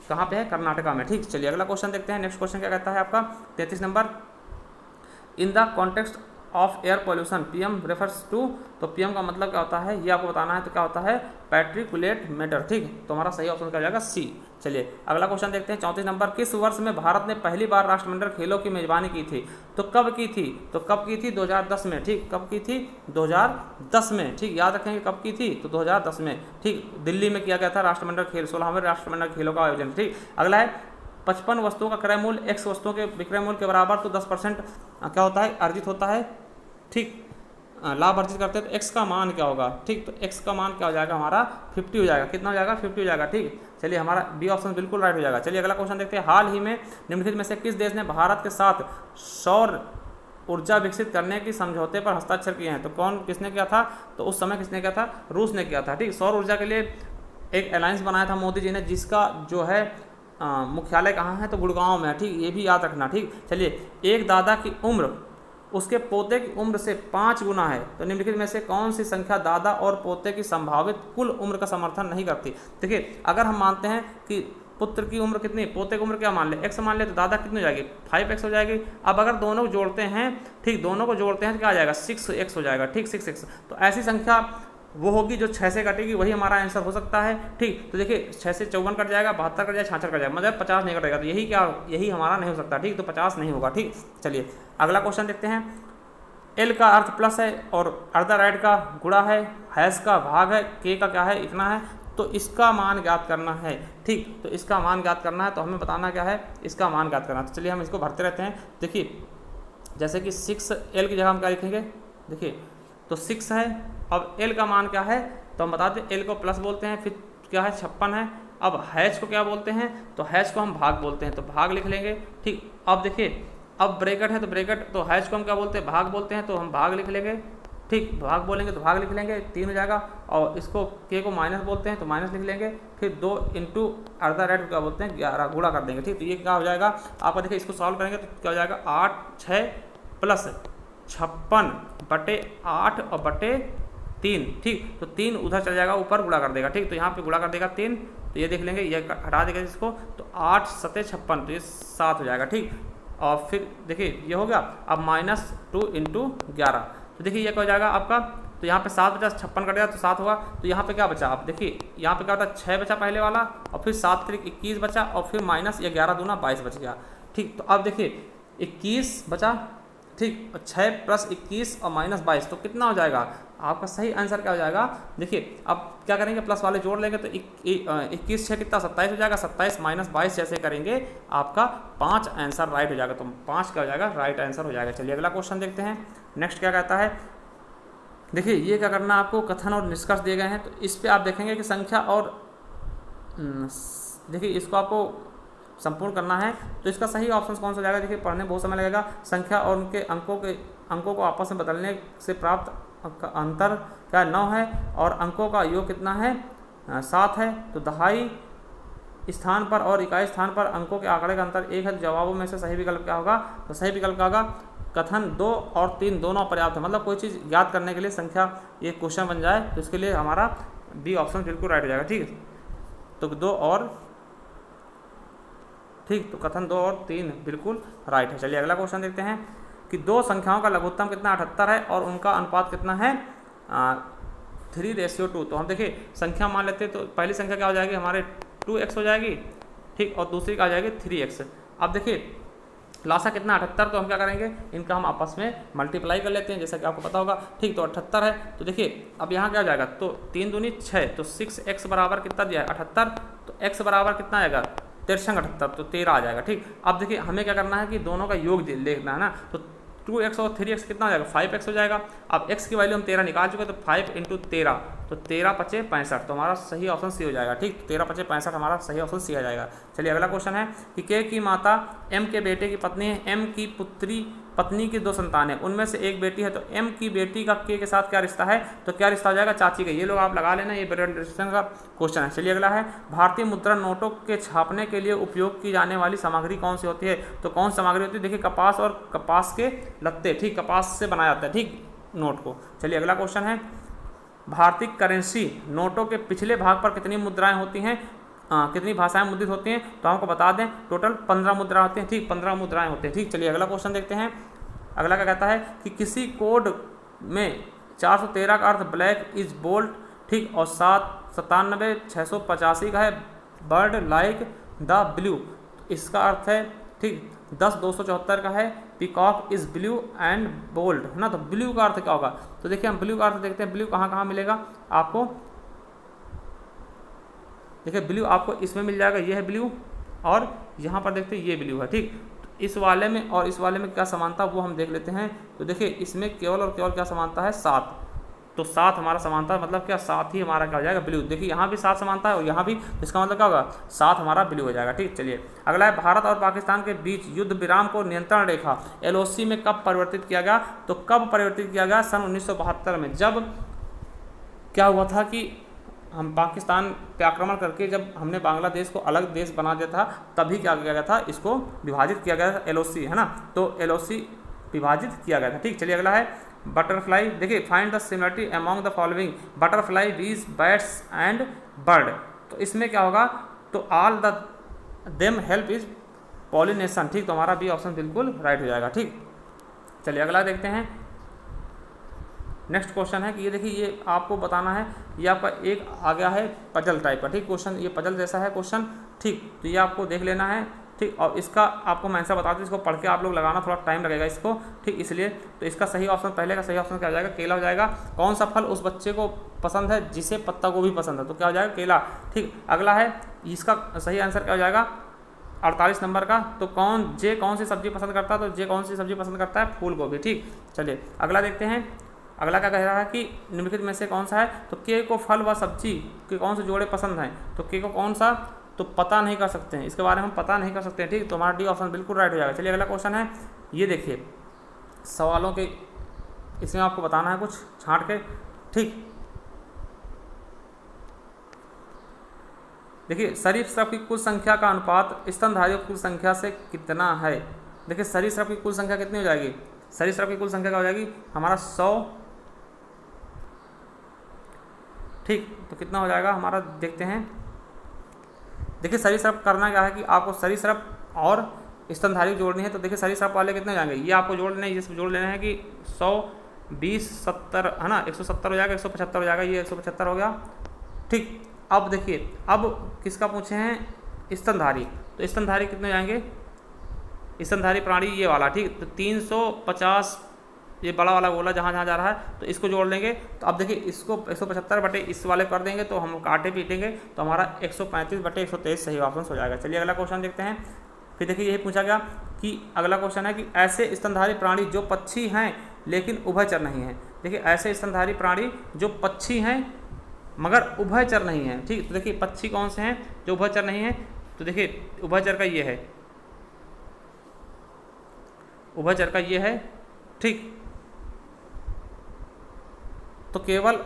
Speaker 1: कहाँ पे है? कर्नाटका में, ठीक। चलिए अगला क्वेश्चन देखते हैं। नेक्स्ट क्वेश्चन क्या कहता है आपका? 33 number. In the context of air pollution PM refers to. तो PM का मतलब क्या होता है ये आपको बताना है। तो क्या होता है? पार्टिकुलेट मैटर, ठीक। तो हमारा सही ऑप्शन क्या हो जाएगा? C। चलिए अगला क्वेश्चन देखते हैं। 34 नंबर। किस वर्ष में भारत ने पहली बार राष्ट्रमंडल खेलों की मेजबानी की थी? तो कब की थी? तो कब की थी? 2010 में, ठीक। कब की थी? 2010 में, ठीक। याद रखेंगे कब की थी? तो 2010 में, ठीक। दिल्ली में किया गया था राष्ट्रमंडल खेल, 16वें राष्ट्रमंडल खेलों का आयोजन, ठीक। अगला है 55 वस्तुओं का क्रय मूल्य X वस्तुओं के विक्रय मूल्य के बराबर, तो 10% क्या होता है? अर्जित होता है, ठीक। लाभ अर्जित करते हैं तो x का मान क्या होगा? ठीक। तो x का मान क्या हो जाएगा? हमारा 50 हो जाएगा। कितना हो जाएगा? 50 हो जाएगा, ठीक। चलिए हमारा B ऑप्शन बिल्कुल राइट हो जाएगा। चलिए अगला क्वेश्चन देखते हैं। हाल ही में निम्नलिखित में से किस देश ने भारत के साथ सौर ऊर्जा विकसित करने की समझौते पर हस्ताक्षर किए हैं? तो किसने किया था? तो उस समय किसने किया था? रूस ने किया था, ठीक। सौर ऊर्जा के लिए एक अलायंस बनाया था मोदी जी ने, जिसका जो है मुख्यालय कहाँ है? तो गुड़गांव में है, ठीक। ये भी याद रखना, ठीक। चलिए एक दादा की उम्र उसके पोते की उम्र से 5 गुना है, तो निम्नलिखित में से कौन सी संख्या दादा और पोते की संभावित कुल उम्र का समर्थन नहीं करती? देखिए अगर हम मानते हैं कि पुत्र की उम्र कितनी, पोते की उम्र क्या मान ले? x मान ले, तो दादा कितनी हो जाएगी? 5x हो जाएगी। अब अगर दोनों को जोड़ते हैं, ठीक, दोनों को जोड़ते हैं तो क्या आ जाएगा? 6x हो जाएगा, ठीक। 6x। तो ऐसी संख्या वो होगी जो 6 से कटेगी, वही हमारा आंसर हो सकता है, ठीक। तो देखिए 6 से 54 कट जाएगा, 72 कट जाएगा, 66 कट जाएगा, मतलब 50 नहीं कटेगा। तो यही हमारा नहीं हो सकता, ठीक। तो 50 नहीं होगा, ठीक। चलिए अगला क्वेश्चन देखते हैं। L का अर्थ प्लस है और अर्धा राइट का गुणा है, हैश का भाग है, K का क्या है? इतना है। तो इसका मान ज्ञात करना है, ठीक। तो इसका मान ज्ञात करना है, तो हमें बताना क्या है? इसका मान ज्ञात करना है। तो चलिए हम इसको भरते रहते हैं। देखिए जैसे कि 6L की जगह हम क्या लिखेंगे? देखिए तो 6 है। अब L का मान क्या है? तो हम बताते हैं L को प्लस बोलते हैं, फिर क्या है? 56 है। अब हैश को क्या बोलते हैं? तो हैश को हम भाग बोलते हैं, तो भाग लिख लेंगे, ठीक। अब देखिए अब ब्रैकेट है, तो ब्रैकेट, तो हैश को हम क्या बोलते हैं? भाग बोलते हैं, तो हम भाग लिख लेंगे, ठीक। भाग बोलेंगे तो भाग लिख लेंगे, 3 हो जाएगा। और इसको K को माइनस बोलते हैं, तो माइनस लिख लेंगे। फिर 2 इंटू अर्धा राइट क्या बोलते हैं? 11 गुणा कर देंगे, ठीक। तो ये क्या हो जाएगा आपका? देखिए इसको सॉल्व करेंगे तो क्या हो जाएगा? 8 6 प्लस 56 बटे 8 और बटे 3, ठीक। तो 3 उधर चल जाएगा, ऊपर गुणा कर देगा, ठीक। तो यहाँ पे गुणा कर देगा 3, तो ये देख लेंगे, ये हटा देगा इसको, तो 8 7 56, तो ये 7 हो जाएगा, ठीक। और फिर देखिए ये हो गया। अब -2 इंटू 11, तो देखिए ये क्या हो जाएगा आपका? तो यहाँ पे 7 बचा, 56 कटेगा तो 7 होगा। तो यहाँ पे क्या बचा? आप देखिए यहाँ पे क्या होता है? 6 बचा पहले वाला, और फिर 7 3 21 बचा, और फिर माइनस ये 11 दूना 22 बच गया, ठीक। तो अब देखिए 21 बचा, ठीक। 6 प्लस 21 और माइनस 22, तो कितना हो जाएगा? आपका सही आंसर क्या हो जाएगा? देखिए अब क्या करेंगे? प्लस वाले जोड़ लेंगे, तो 21 6 कितना? 27 हो जाएगा। 27 माइनस 22 जैसे करेंगे आपका 5 आंसर राइट हो जाएगा। तो 5 क्या हो जाएगा? राइट आंसर हो जाएगा। चलिए अगला क्वेश्चन देखते हैं। नेक्स्ट क्या कहता है? देखिए ये क्या करना है आपको? कथन और निष्कर्ष दिए गए हैं, तो इस पर आप देखेंगे कि संख्या और देखिए इसको आपको संपूर्ण करना है, तो इसका सही ऑप्शन कौन सा हो जाएगा? देखिए पढ़ने बहुत समय लगेगा। संख्या और उनके अंकों को आपस में बदलने से प्राप्त अंतर क्या 9 है, और अंकों का योग कितना है? 7 है। तो दहाई स्थान पर और इकाई स्थान पर अंकों के आंकड़े का अंतर 1 है। तो जवाबों में से सही विकल्प क्या होगा? तो सही विकल्प क्या होगा? कथन 2 और 3 दोनों पर्याप्त है। मतलब कोई चीज़ ज्ञात करने के लिए संख्या ये क्वेश्चन बन जाए, तो इसके लिए हमारा बी ऑप्शन बिल्कुल राइट हो जाएगा, ठीक है। तो 2 और ठीक, तो कथन 2 और 3 बिल्कुल राइट है। चलिए अगला क्वेश्चन देखते हैं कि 2 संख्याओं का लघुत्तम कितना 78 है और उनका अनुपात कितना है 3:2। तो हम देखिए संख्या मान लेते हैं, तो पहली संख्या क्या हो जाएगी हमारे 2x हो जाएगी, ठीक, और दूसरी क्या हो जाएगी 3x। अब देखिए लासा कितना 78, तो हम क्या करेंगे, इनका हम आपस में मल्टीप्लाई कर लेते हैं जैसा कि आपको पता होगा, ठीक। तो 78 है, तो देखिए अब यहाँ क्या हो जाएगा, तो 3 दूनी 6, तो 6x बराबर कितना दिया है 78, तो x बराबर कितना आएगा 63 78, तो 13 आ जाएगा, ठीक। अब देखिए हमें क्या करना है कि दोनों का योग देखना है ना, तो 2x और 3x कितना हो जाएगा 5x हो जाएगा। अब x की वैल्यू हम 13 निकाल चुके, तो 5 × 13, तो 13 × 5 = 65, तो हमारा सही ऑप्शन सी हो जाएगा, ठीक। 13 × 5 = 65 हमारा सही ऑप्शन सी आ जाएगा। चलिए अगला क्वेश्चन है कि के की माता m के बेटे की पत्नी है, m की पत्नी की 2 संतान है, उनमें से एक बेटी है, तो m की बेटी का के साथ क्या रिश्ता है, तो क्या रिश्ता हो जाएगा चाची का। ये लोग आप लगा लेना, ये डिस्कशन का क्वेश्चन है। चलिए अगला है भारतीय मुद्रा नोटों के छापने के लिए उपयोग की जाने वाली सामग्री कौन सी होती है, तो कौन सामग्री होती है, देखिए कपास और कपास के लत्ते, ठीक, कपास से बनाया जाता है, ठीक, नोट को। चलिए अगला क्वेश्चन है भारतीय करेंसी नोटों के पिछले भाग पर कितनी मुद्राएं होती हैं, कितनी भाषाएं मुद्रित होती हैं, तो हमको बता दें टोटल 15 मुद्रा होती हैं, ठीक, 15 मुद्राएं होती हैं, ठीक। चलिए अगला क्वेश्चन देखते हैं। अगला क्या कहता है कि किसी कोड में 413 का अर्थ ब्लैक इज बोल्ड, ठीक, और 685 का है बर्ड लाइक द ब्लू, इसका अर्थ है, ठीक, 274 का है peacock is blue and bold, है ना। तो ब्लू का अर्थ क्या होगा, तो देखिए हम ब्लू का अर्थ देखते हैं, ब्लू कहाँ कहाँ मिलेगा आपको, देखिए ब्लू आपको इसमें मिल जाएगा, ये है ब्लू, और यहाँ पर देखते हैं ये ब्लू है, ठीक। तो इस वाले में और इस वाले में क्या समानता वो हम देख लेते हैं, तो देखिए इसमें केवल और केवल क्या समानता है 7, तो 7 हमारा समानता मतलब क्या 7 ही हमारा क्या हो जाएगा ब्लू। देखिए यहाँ भी 7 समानता है और यहाँ भी, इसका मतलब क्या होगा 7 हमारा ब्लू हो जाएगा, ठीक। चलिए अगला है भारत और पाकिस्तान के बीच युद्ध विराम को नियंत्रण रेखा LOC में कब परिवर्तित किया गया, तो कब परिवर्तित किया गया, सन 1972 में, जब क्या हुआ था कि हम पाकिस्तान पे आक्रमण करके जब हमने बांग्लादेश को अलग देश बना दिया था, तभी क्या किया गया था, इसको विभाजित किया गया था LOC, है ना, तो LOC विभाजित किया गया था, ठीक। चलिए अगला है बटरफ्लाई, देखिए find the similarity among the following butterfly बीज बैट्स एंड बर्ड, तो इसमें क्या होगा, तो all the them help is pollination, ठीक, तो हमारा बी ऑप्शन बिल्कुल राइट हो जाएगा, ठीक। चलिए अगला देखते हैं। नेक्स्ट क्वेश्चन है कि ये देखिए ये आपको बताना है, ये आपका एक आ गया है पजल टाइप का, ठीक, क्वेश्चन ये पजल जैसा है क्वेश्चन, ठीक, तो ये आपको देख लेना है, ठीक, और इसका आपको मैं आंसर बता दूँ, इसको पढ़ के आप लोग लगाना थोड़ा टाइम लगेगा इसको, ठीक, इसलिए तो इसका सही ऑप्शन, पहले का सही ऑप्शन क्या हो जाएगा, केला हो जाएगा। कौन सा फल उस बच्चे को पसंद है जिसे पत्ता गोभी पसंद है, तो क्या हो जाएगा केला, ठीक। अगला है इसका सही आंसर क्या हो जाएगा 48 नंबर का, तो कौन सी सब्जी पसंद करता है, तो जे कौन सी सब्जी पसंद करता है, फूल गोभी, ठीक। चलिए अगला देखते हैं। अगला क्या कह रहा है कि निम्नलिखित में से कौन सा है, तो के को फल व सब्जी के कौन से जोड़े पसंद हैं, तो के को कौन सा, तो पता नहीं कर सकते हैं, इसके बारे में हम पता नहीं कर सकते हैं, ठीक, तो हमारा डी ऑप्शन बिल्कुल राइट हो जाएगा। चलिए अगला क्वेश्चन है, ये देखिए सवालों के इसमें आपको बताना है कुछ छांट के, ठीक। देखिए सरीसृप की कुल संख्या का अनुपात स्तनधारियों की कुल संख्या से कितना है, देखिए सरीसृप की कुल संख्या कितनी हो जाएगी, सरीसृप की कुल संख्या क्या हो जाएगी हमारा 100, ठीक, तो कितना हो जाएगा हमारा देखते हैं। देखिए सरीसृप करना क्या है कि आपको सरीसृप और स्तनधारी जोड़नी है, तो देखिए सरीसृप वाले कितने हो जाएंगे, ये आपको जोड़ लेना है, ये जोड़ लेना है कि 100 20 70 है ना, 170 हो जाएगा, 175 हो जाएगा, ये 175 हो गया, ठीक। अब देखिए अब किसका पूछे हैं स्तनधारी, तो स्तनधारी कितने हो जाएंगे, स्तनधारी प्राणी ये वाला, ठीक, तो 350 ये बड़ा वाला गोला जहाँ जहाँ जा रहा है, तो इसको जोड़ लेंगे, तो अब देखिए इसको 175 बटे इस वाले कर देंगे, तो हम काटे पीटेंगे, तो हमारा 135 बटे 123 सही ऑप्शन हो जाएगा। चलिए अगला क्वेश्चन देखते हैं। फिर देखिए यही पूछा गया कि अगला क्वेश्चन है कि ऐसे स्तनधारी प्राणी जो पक्षी हैं लेकिन उभयचर नहीं हैं, देखिए ऐसे स्तनधारी प्राणी जो पक्षी हैं मगर उभयचर नहीं हैं, ठीक, तो देखिए पक्षी कौन से हैं जो उभयचर नहीं हैं, तो देखिए उभयचर का ये है, उभयचर का ये है, ठीक, तो केवल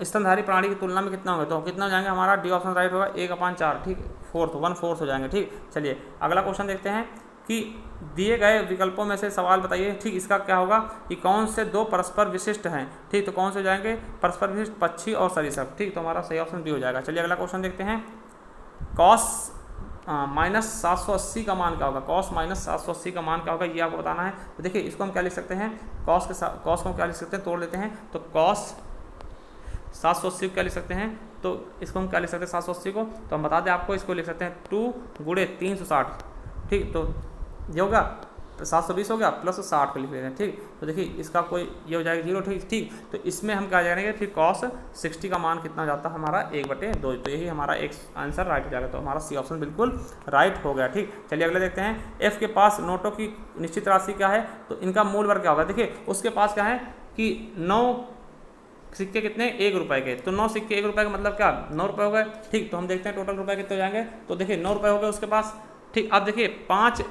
Speaker 1: स्तनधारी प्राणी की तुलना में कितना होगा, तो कितना हो जाएंगे हमारा डी ऑप्शन राइट होगा 1/4, ठीक, 1/4 हो जाएंगे, ठीक। चलिए अगला क्वेश्चन देखते हैं कि दिए गए विकल्पों में से सवाल बताइए, ठीक, इसका क्या होगा कि कौन से दो परस्पर विशिष्ट हैं, ठीक, तो कौन से हो जाएंगे परस्पर विशिष्ट पक्षी और सरीसृप, ठीक, तो हमारा सही ऑप्शन बी हो जाएगा। चलिए अगला क्वेश्चन देखते हैं। कॉस -780 का मान क्या होगा, कॉस -780 का मान क्या होगा ये आपको बताना है। तो देखिए इसको हम क्या लिख सकते हैं, कॉस को हम क्या लिख सकते हैं, तोड़ लेते हैं, तो कॉस 780 को क्या लिख सकते हैं, तो इसको हम क्या लिख सकते हैं 780 को, तो हम बता दें आपको, इसको लिख सकते हैं 2 गुणे 360, ठीक। तो ये होगा 720 हो गया प्लस 60 को लिख लेते हैं, ठीक। तो देखिए इसका कोई ये हो जाएगा 0, ठीक। तो इसमें हम क्या जानेंगे फिर cos 60 का मान कितना जाता है हमारा 1/2, तो यही हमारा एक आंसर राइट हो जाएगा। तो हमारा सी ऑप्शन बिल्कुल राइट हो गया, ठीक। चलिए अगले देखते हैं, एफ के पास नोटों की निश्चित राशि क्या है, तो इनका मूल वर्ग क्या होगा। देखिए उसके पास क्या है कि 9 सिक्के कितने 1 रुपए के, तो 9 सिक्के 1 रुपए का मतलब क्या 9 रुपये हो गए, ठीक। तो हम देखते हैं टोटल रुपए कितने हो जाएंगे, तो देखिए 9 रुपये हो गए उसके पास, ठीक। अब देखिए 5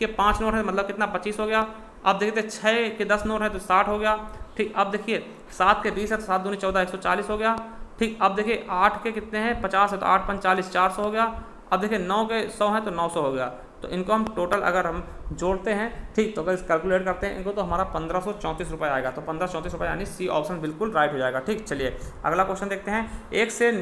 Speaker 1: के 5 नोट है मतलब कितना 25 हो गया। अब देखते 6 के 10 नोट है तो 60 हो गया, ठीक। अब देखिए 7 के 20 है तो 7 दूनी 14 140 हो गया, ठीक। अब देखिए 8 के कितने हैं 50 है तो 8 5 40 400 हो गया। अब देखिए 9 के 100 है तो 900 हो गया। तो इनको हम टोटल अगर हम जोड़ते हैं, ठीक, तो अगर कैलकुलेट करते हैं इनको तो हमारा 1534 रुपये आएगा। तो 1534 रुपये यानी सी ऑप्शन बिल्कुल राइट हो जाएगा, ठीक। चलिए अगला क्वेश्चन देखते हैं, 1 से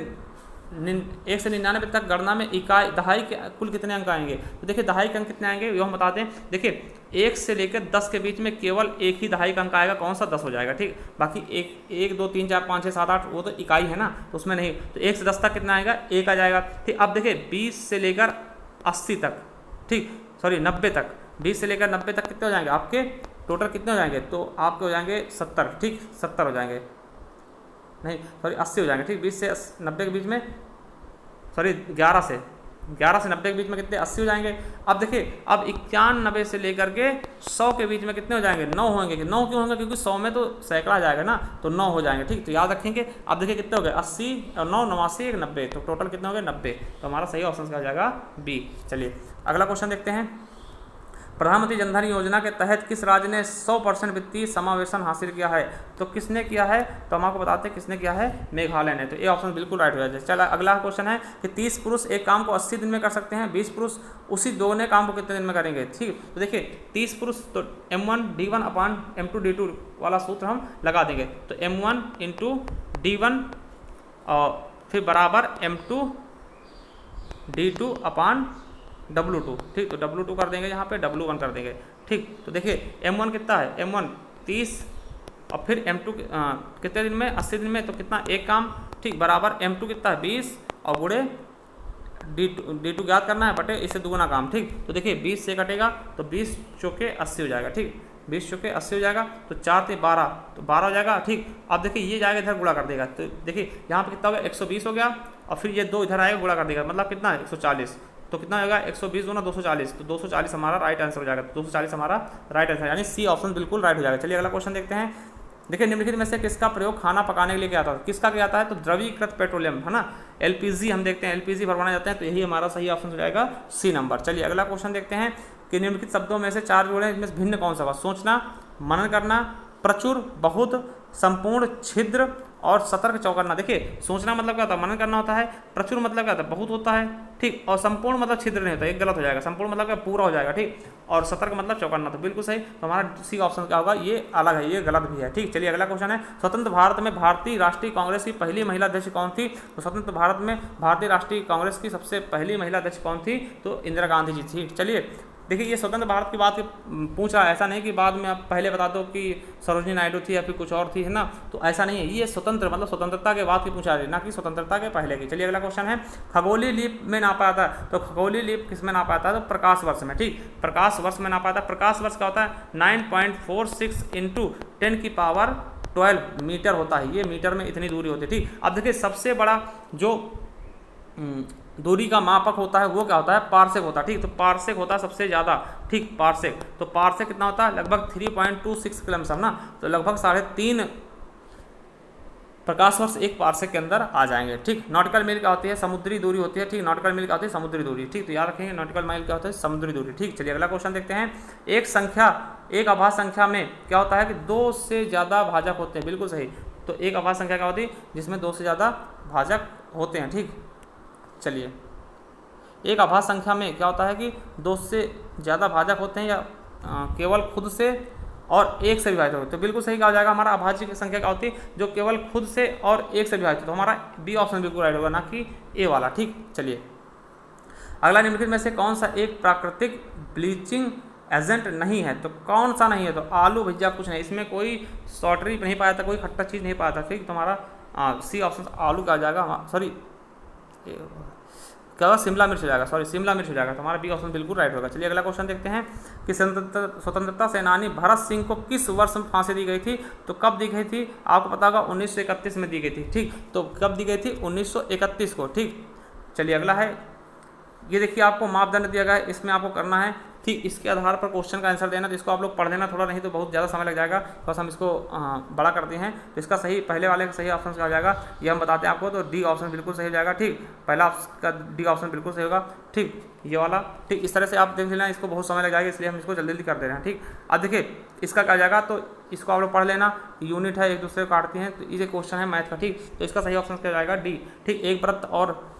Speaker 1: 99 तक गणना में इकाई दहाई के कुल कितने अंक आएंगे। तो देखिए दहाई के अंक कितने आएंगे ये हम बता दें। देखिए 1 से लेकर 10 के बीच में केवल एक ही दहाई का अंक आएगा, कौन सा 10 हो जाएगा, ठीक। बाकी 1 2 3 4 5 6 7 8 वो तो इकाई है ना, तो उसमें नहीं। तो 1 से 10 तक कितना आएगा 1 आ जाएगा, ठीक। अब देखिए 20 से लेकर 80 तक, ठीक, सॉरी 90 तक, 20 से लेकर 90 तक कितने हो जाएंगे आपके टोटल कितने हो जाएंगे, तो आपके हो जाएंगे 70, ठीक, 70 हो जाएंगे, नहीं सॉरी 80 हो जाएंगे, ठीक। 20 से 90 के बीच में, सॉरी 11 से 90 के बीच में कितने 80 हो जाएंगे। अब देखिए अब 91 से लेकर के 100 के बीच में कितने हो जाएंगे 9 होंगे। 9 क्यों होंगे, क्योंकि 100 में तो सैकड़ा जाएगा ना, तो 9 हो जाएंगे, ठीक। तो याद रखेंगे। अब देखिए कितने हो गए 80 और 9 89 1 90, तो टोटल कितने हो गए 90। तो हमारा सही ऑप्शन क्या हो जाएगा बी। चलिए अगला क्वेश्चन देखते हैं, प्रधानमंत्री जनधन योजना के तहत किस राज्य ने 100% वित्तीय समावेशन हासिल किया है। तो किसने किया है, तो हम आपको बताते हैं किसने किया है, मेघालय ने। तो ये ऑप्शन बिल्कुल राइट हो जाए। चला अगला क्वेश्चन है कि 30 पुरुष एक काम को 80 दिन में कर सकते हैं, 20 पुरुष उसी दोगुने काम को कितने दिन में करेंगे, ठीक। तो देखिए 30 पुरुष तो M1 D1 अपान M2 D2 वाला सूत्र हम लगा देंगे। तो M1 इंटू D1 और फिर बराबर M2 D2 अपान W2, ठीक। तो W2 कर देंगे यहाँ पे, W1 कर देंगे, ठीक। तो देखिए M1 कितना है, M1 30 और फिर M2 कितने दिन में 80 दिन में, तो कितना एक काम, ठीक, बराबर M2 कितना है 20 और गुणे D2 याद करना है बटे इससे दुगुना काम, ठीक। तो देखिए 20 से कटेगा तो 20 चौके 80 हो जाएगा, ठीक। 20 चौके 80 हो जाएगा, तो 4 से 12 तो 12 हो जाएगा, ठीक। अब देखिए ये जाएगा इधर गुणा कर देगा, तो देखिए यहाँ पे कितना हो गया 120 हो गया, और फिर ये 2 इधर आएगा गुणा कर देगा, मतलब कितना 140, तो कितना होगा 120 दूना 240, तो 240 हमारा राइट आंसर हो जाएगा। 240 हमारा राइट आंसर यानी सी ऑप्शन बिल्कुल राइट हो जाएगा। चलिए अगला क्वेश्चन देखते हैं, देखिए निम्नलिखित में से किसका प्रयोग खाना पकाने के लिए किया जाता है। किसका किया जाता है, तो द्रवीकृत पेट्रोलियम है ना, LPG हम देखते हैं, LPG भरवाने जाते हैं, तो यही हमारा सही ऑप्शन हो जाएगा सी नंबर। चलिए अगला क्वेश्चन देखते हैं कि निम्नलिखित शब्दों में से 4 जोड़े इनमें भिन्न कौन सा होगा। सोचना, मनन करना, प्रचुर, बहुत, संपूर्ण, छिद्र और सतर्क चौकन्ना। देखिए सोचना मतलब क्या होता है, मनन करना होता है, प्रचुर मतलब क्या होता है बहुत होता है, ठीक, और संपूर्ण मतलब छिद्र नहीं होता, एक गलत हो जाएगा, संपूर्ण मतलब क्या पूरा हो जाएगा, ठीक, और सतर्क मतलब चौकन्ना, तो बिल्कुल सही। तो हमारा सी ऑप्शन क्या होगा, ये अलग है, ये गलत भी है, ठीक। चलिए अगला क्वेश्चन है, स्वतंत्र भारत में भारतीय राष्ट्रीय कांग्रेस की पहली महिला अध्यक्ष कौन थी। तो स्वतंत्र भारत में भारतीय राष्ट्रीय कांग्रेस की सबसे पहली महिला अध्यक्ष कौन थी, तो इंदिरा गांधी जी थी। चलिए देखिए ये स्वतंत्र भारत की बात पूछ रहा है, ऐसा नहीं कि बाद में आप पहले बता दो कि सरोजिनी नायडू थी या फिर कुछ और थी, है ना, तो ऐसा नहीं है, ये स्वतंत्र मतलब स्वतंत्रता के बाद की पूछा रही, ना कि स्वतंत्रता के पहले की। चलिए अगला क्वेश्चन है, खगोलीय लीप में नापा जाता है। तो खगोलीय लीप किस में नापा जाता है, तो प्रकाश वर्ष में, ठीक, प्रकाश वर्ष में नापा जाता है। प्रकाश वर्ष का होता है 9.46 × 10⁻12 मीटर होता है, ये मीटर में इतनी दूरी होती है, ठीक। अब देखिए सबसे बड़ा जो दूरी का मापक होता है वो क्या होता है, पार्सेक होता है, ठीक। तो पार्सेक होता है सबसे ज़्यादा, ठीक, पार्सेक। तो पार्सेक कितना होता है, लगभग 3.26 किलोमीटर ना, तो लगभग 3.5 प्रकाश वर्ष एक पार्सेक के अंदर आ जाएंगे, ठीक। नॉटिकल मील क्या होती है, समुद्री दूरी होती है, ठीक। नॉटिकल मील क्या होती है, समुद्री दूरी, ठीक। तो याद रखेंगे नॉटिकल माइल क्या होता है, समुद्री दूरी, ठीक। चलिए अगला क्वेश्चन देखते हैं, एक अभाज्य संख्या में क्या होता है कि 2 से ज़्यादा भाजक होते हैं, बिल्कुल सही। तो एक अभाज्य संख्या क्या होती है, जिसमें 2 से ज़्यादा भाजक होते हैं, ठीक। चलिए एक अभाज्य संख्या में क्या होता है कि 2 से ज़्यादा भाजक होते हैं या केवल खुद से और एक से विभाजित होते हैं, तो बिल्कुल सही क्या हो जाएगा, हमारा अभाज्य की संख्या क्या होती है, जो केवल खुद से और एक से विभाजित, तो हमारा बी ऑप्शन बिल्कुल राइट होगा, ना कि ए वाला, ठीक। चलिए अगला निम्नलिखित में से कौन सा एक प्राकृतिक ब्लीचिंग एजेंट नहीं है। तो कौन सा नहीं है, तो आलू भुजिया कुछ नहीं, इसमें कोई सॉल्टरी नहीं पाया था, कोई खट्टा चीज़ नहीं पाया था, ठीक। तो हमारा सी ऑप्शन आलू का आ जाएगा, सॉरी क्या होगा, शिमला मिर्च हो जाएगा, सॉरी शिमला मिर्च हो जाएगा। तो हमारा बी ऑप्शन बिल्कुल राइट होगा। चलिए अगला क्वेश्चन देखते हैं कि स्वतंत्रता सेनानी भरत सिंह को किस वर्ष में फांसी दी गई थी? तो कब दी गई थी आपको पता होगा, 1931 में दी गई थी। ठीक, तो कब दी गई थी? 1931 को। ठीक, चलिए अगला है, ये देखिए आपको मापदंड दिया गया है, इसमें आपको करना है ठीक इसके आधार पर क्वेश्चन का आंसर देना। तो इसको आप लोग पढ़ लेना थोड़ा, नहीं तो बहुत ज़्यादा समय लग जाएगा। बस हम इसको बड़ा करते हैं। तो इसका सही, पहले वाले का सही ऑप्शन क्या हो जाएगा ये हम बताते हैं आपको। तो डी ऑप्शन बिल्कुल सही हो जाएगा। ठीक, पहला का डी ऑप्शन बिल्कुल सही होगा। ठीक, ये वाला ठीक इस तरह से आप देख लेना। इसको बहुत समय लग जाएगा, इसलिए हम इसको जल्दी जल्दी कर दे रहे हैं। ठीक, अब देखिए इसका क्या जाएगा, तो इसको आप लोग पढ़ लेना। यूनिट है, एक दूसरे को काटती हैं, तो ये क्वेश्चन है मैथ का। ठीक, तो इसका सही ऑप्शन क्या जाएगा? डी। ठीक, एक वृत्त और